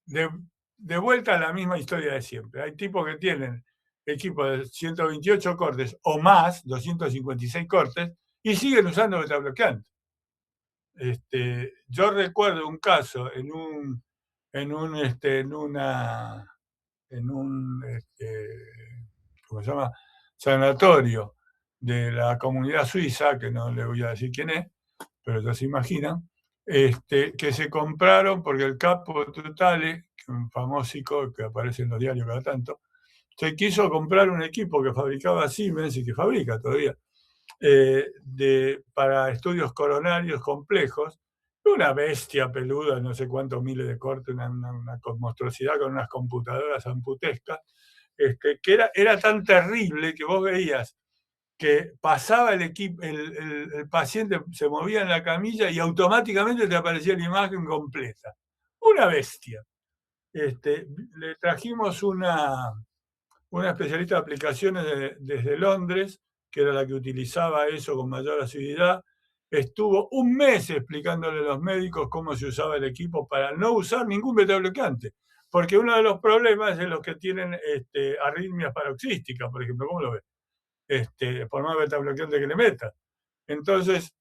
De vuelta a la misma historia de siempre. Hay tipos que tienen equipos de 128 cortes o más, 256 cortes, y siguen usando betabloqueante. Yo recuerdo un caso en un ¿cómo se llama? Sanatorio de la comunidad suiza, que no le voy a decir quién es, pero ya se imaginan, que se compraron porque el capo Totale, un famósico que aparece en los diarios cada tanto, se quiso comprar un equipo que fabricaba Siemens y que fabrica todavía, para estudios coronarios complejos, una bestia peluda, no sé cuántos miles de cortes, una monstruosidad con unas computadoras amputescas, que era tan terrible que vos veías que pasaba el paciente se movía en la camilla y automáticamente te aparecía la imagen completa. Una bestia. Le trajimos una especialista de aplicaciones desde Londres, que era la que utilizaba eso con mayor asiduidad. Estuvo un mes explicándole a los médicos cómo se usaba el equipo para no usar ningún betabloqueante. Porque uno de los problemas es los que tienen arritmias paroxísticas, por ejemplo. ¿Cómo lo ves? Por más betabloqueante que le metas. Entonces,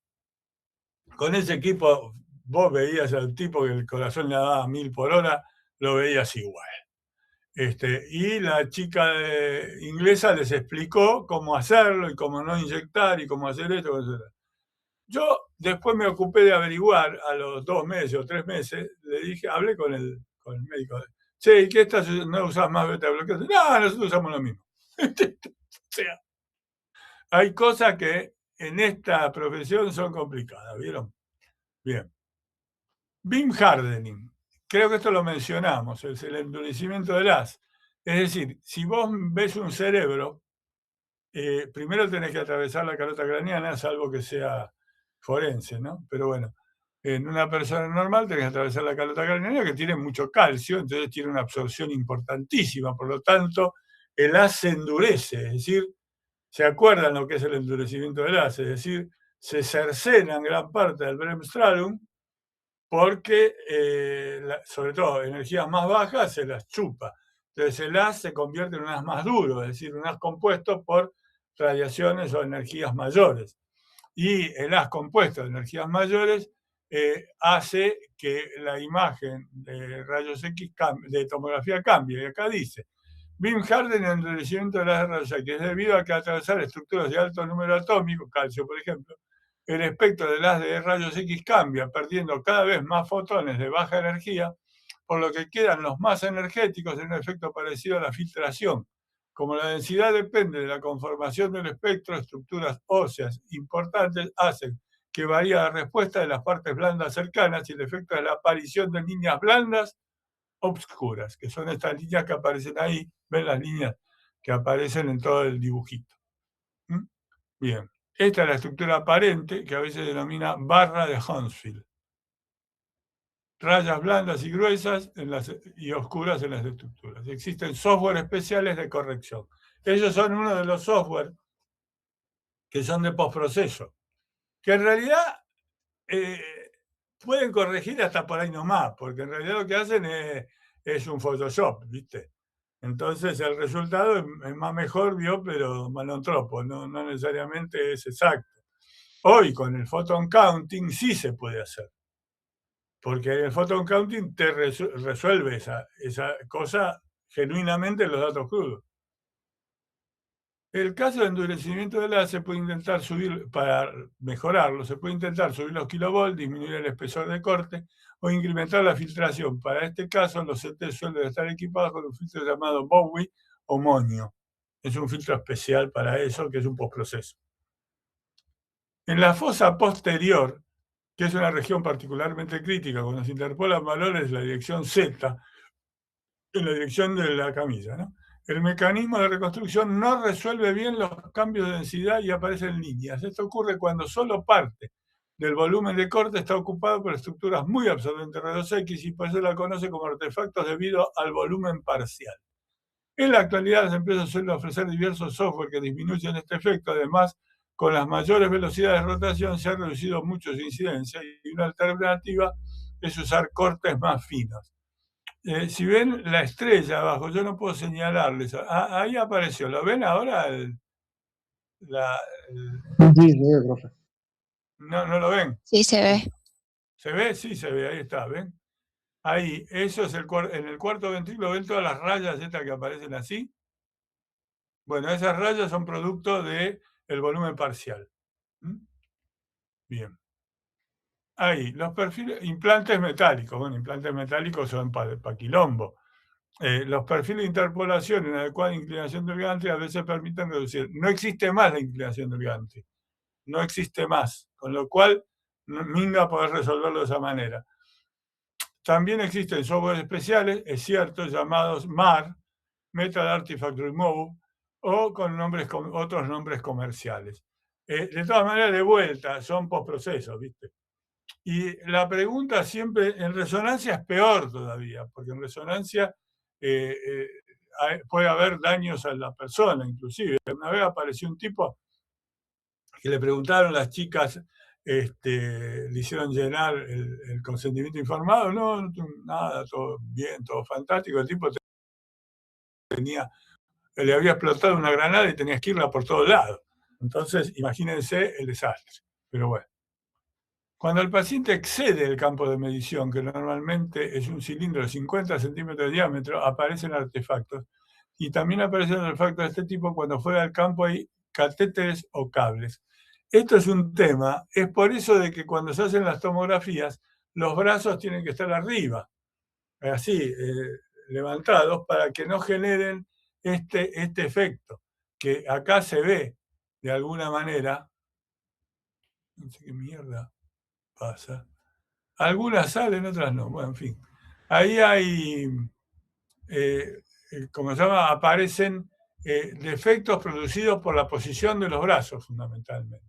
con ese equipo, vos veías al tipo que el corazón le daba 1000 por hora, lo veías igual. Y la chica inglesa les explicó cómo hacerlo y cómo no inyectar y cómo hacer esto. Yo después me ocupé de averiguar, a los 2 meses o 3 meses, le dije, hablé con el médico. Che, ¿y qué estás? ¿No usás más beta bloqueador? No, nosotros usamos lo mismo. O sea, hay cosas que en esta profesión son complicadas, ¿vieron? Bien. Beam hardening. Creo que esto lo mencionamos, es el endurecimiento del haz. Es decir, si vos ves un cerebro, primero tenés que atravesar la carota craneana, salvo que sea forense, ¿no? Pero bueno, en una persona normal tenés que atravesar la carota craneana, que tiene mucho calcio, entonces tiene una absorción importantísima, por lo tanto, el haz se endurece, es decir, ¿se acuerdan lo que es el endurecimiento del haz? Es decir, se cercenan gran parte del bremsstrahlung porque, sobre todo, energías más bajas se las chupa. Entonces el haz se convierte en un haz más duro, es decir, un haz compuesto por radiaciones o energías mayores. Y el haz compuesto de energías mayores hace que la imagen de rayos X de tomografía cambie. Y acá dice, Beam hardening en endurecimiento de las rayos X es debido a que al atravesar estructuras de alto número atómico, calcio por ejemplo, el espectro del haz de rayos X cambia, perdiendo cada vez más fotones de baja energía, por lo que quedan los más energéticos en un efecto parecido a la filtración. Como la densidad depende de la conformación del espectro, estructuras óseas importantes hacen que varíe la respuesta de las partes blandas cercanas y el efecto es la aparición de líneas blandas obscuras, que son estas líneas que aparecen ahí, ven las líneas que aparecen en todo el dibujito. ¿Mm? Bien, esta es la estructura aparente que a veces denomina barra de Hounsfield. Rayas blandas y gruesas y oscuras en las estructuras. Existen software especiales de corrección. Ellos son uno de los software que son de postproceso, que en realidad pueden corregir hasta por ahí nomás, porque en realidad lo que hacen es un Photoshop, ¿viste? Entonces el resultado es más mejor, pero malontropo, no necesariamente es exacto. Hoy con el photon counting sí se puede hacer, porque el photon counting te resuelve esa cosa genuinamente en los datos crudos. El caso de endurecimiento del haz se puede intentar subir, para mejorarlo, se puede intentar subir los kilovolts, disminuir el espesor de corte o incrementar la filtración. Para este caso, los CT suelen estar equipados con un filtro llamado Bowie o Monio. Es un filtro especial para eso, que es un postproceso. En la fosa posterior, que es una región particularmente crítica, cuando se interpolan valores de la dirección Z, en la dirección de la camilla, ¿no? El mecanismo de reconstrucción no resuelve bien los cambios de densidad y aparecen líneas. Esto ocurre cuando solo parte del volumen de corte está ocupado por estructuras muy absorbentes de rayos X y por eso la conoce como artefactos debido al volumen parcial. En la actualidad las empresas suelen ofrecer diversos software que disminuyen este efecto. Además, con las mayores velocidades de rotación se ha reducido mucho su incidencia y una alternativa es usar cortes más finos. Si ven la estrella abajo, yo no puedo señalarles. Ahí apareció. ¿Lo ven ahora? Sí, se ve, profe. No lo ven. Sí, se ve. ¿Se ve? Sí, se ve. Ahí está, ¿ven? Ahí, eso es en el cuarto ventrículo, ¿ven todas las rayas estas que aparecen así? Bueno, esas rayas son producto del volumen parcial. Bien. Ahí, los perfiles, implantes metálicos. Bueno, implantes metálicos son para quilombo. Los perfiles de interpolación en adecuada inclinación del gantry a veces permiten reducir. No existe más la inclinación del gantry. No existe más. Con lo cual, minga poder resolverlo de esa manera. También existen software especiales, es cierto, llamados MAR, Metal Artifact Remove, o con otros nombres comerciales. De todas maneras, de vuelta, son postprocesos, ¿viste? Y la pregunta siempre, en resonancia es peor todavía, porque en resonancia puede haber daños a la persona, inclusive. Una vez apareció un tipo que le preguntaron las chicas, le hicieron llenar el consentimiento informado, no, nada, todo bien, todo fantástico. El tipo le había explotado una granada y tenías que irla por todos lados. Entonces, imagínense el desastre. Pero bueno. Cuando el paciente excede el campo de medición, que normalmente es un cilindro de 50 centímetros de diámetro, aparecen artefactos. Y también aparecen artefactos de este tipo cuando fuera del campo hay catéteres o cables. esto es un tema, es por eso de que cuando se hacen las tomografías, los brazos tienen que estar arriba, así, levantados, para que no generen este efecto, que acá se ve de alguna manera. No sé qué mierda pasa. Algunas salen, otras no. Bueno, en fin. Ahí hay, como se llama, aparecen defectos producidos por la posición de los brazos, fundamentalmente.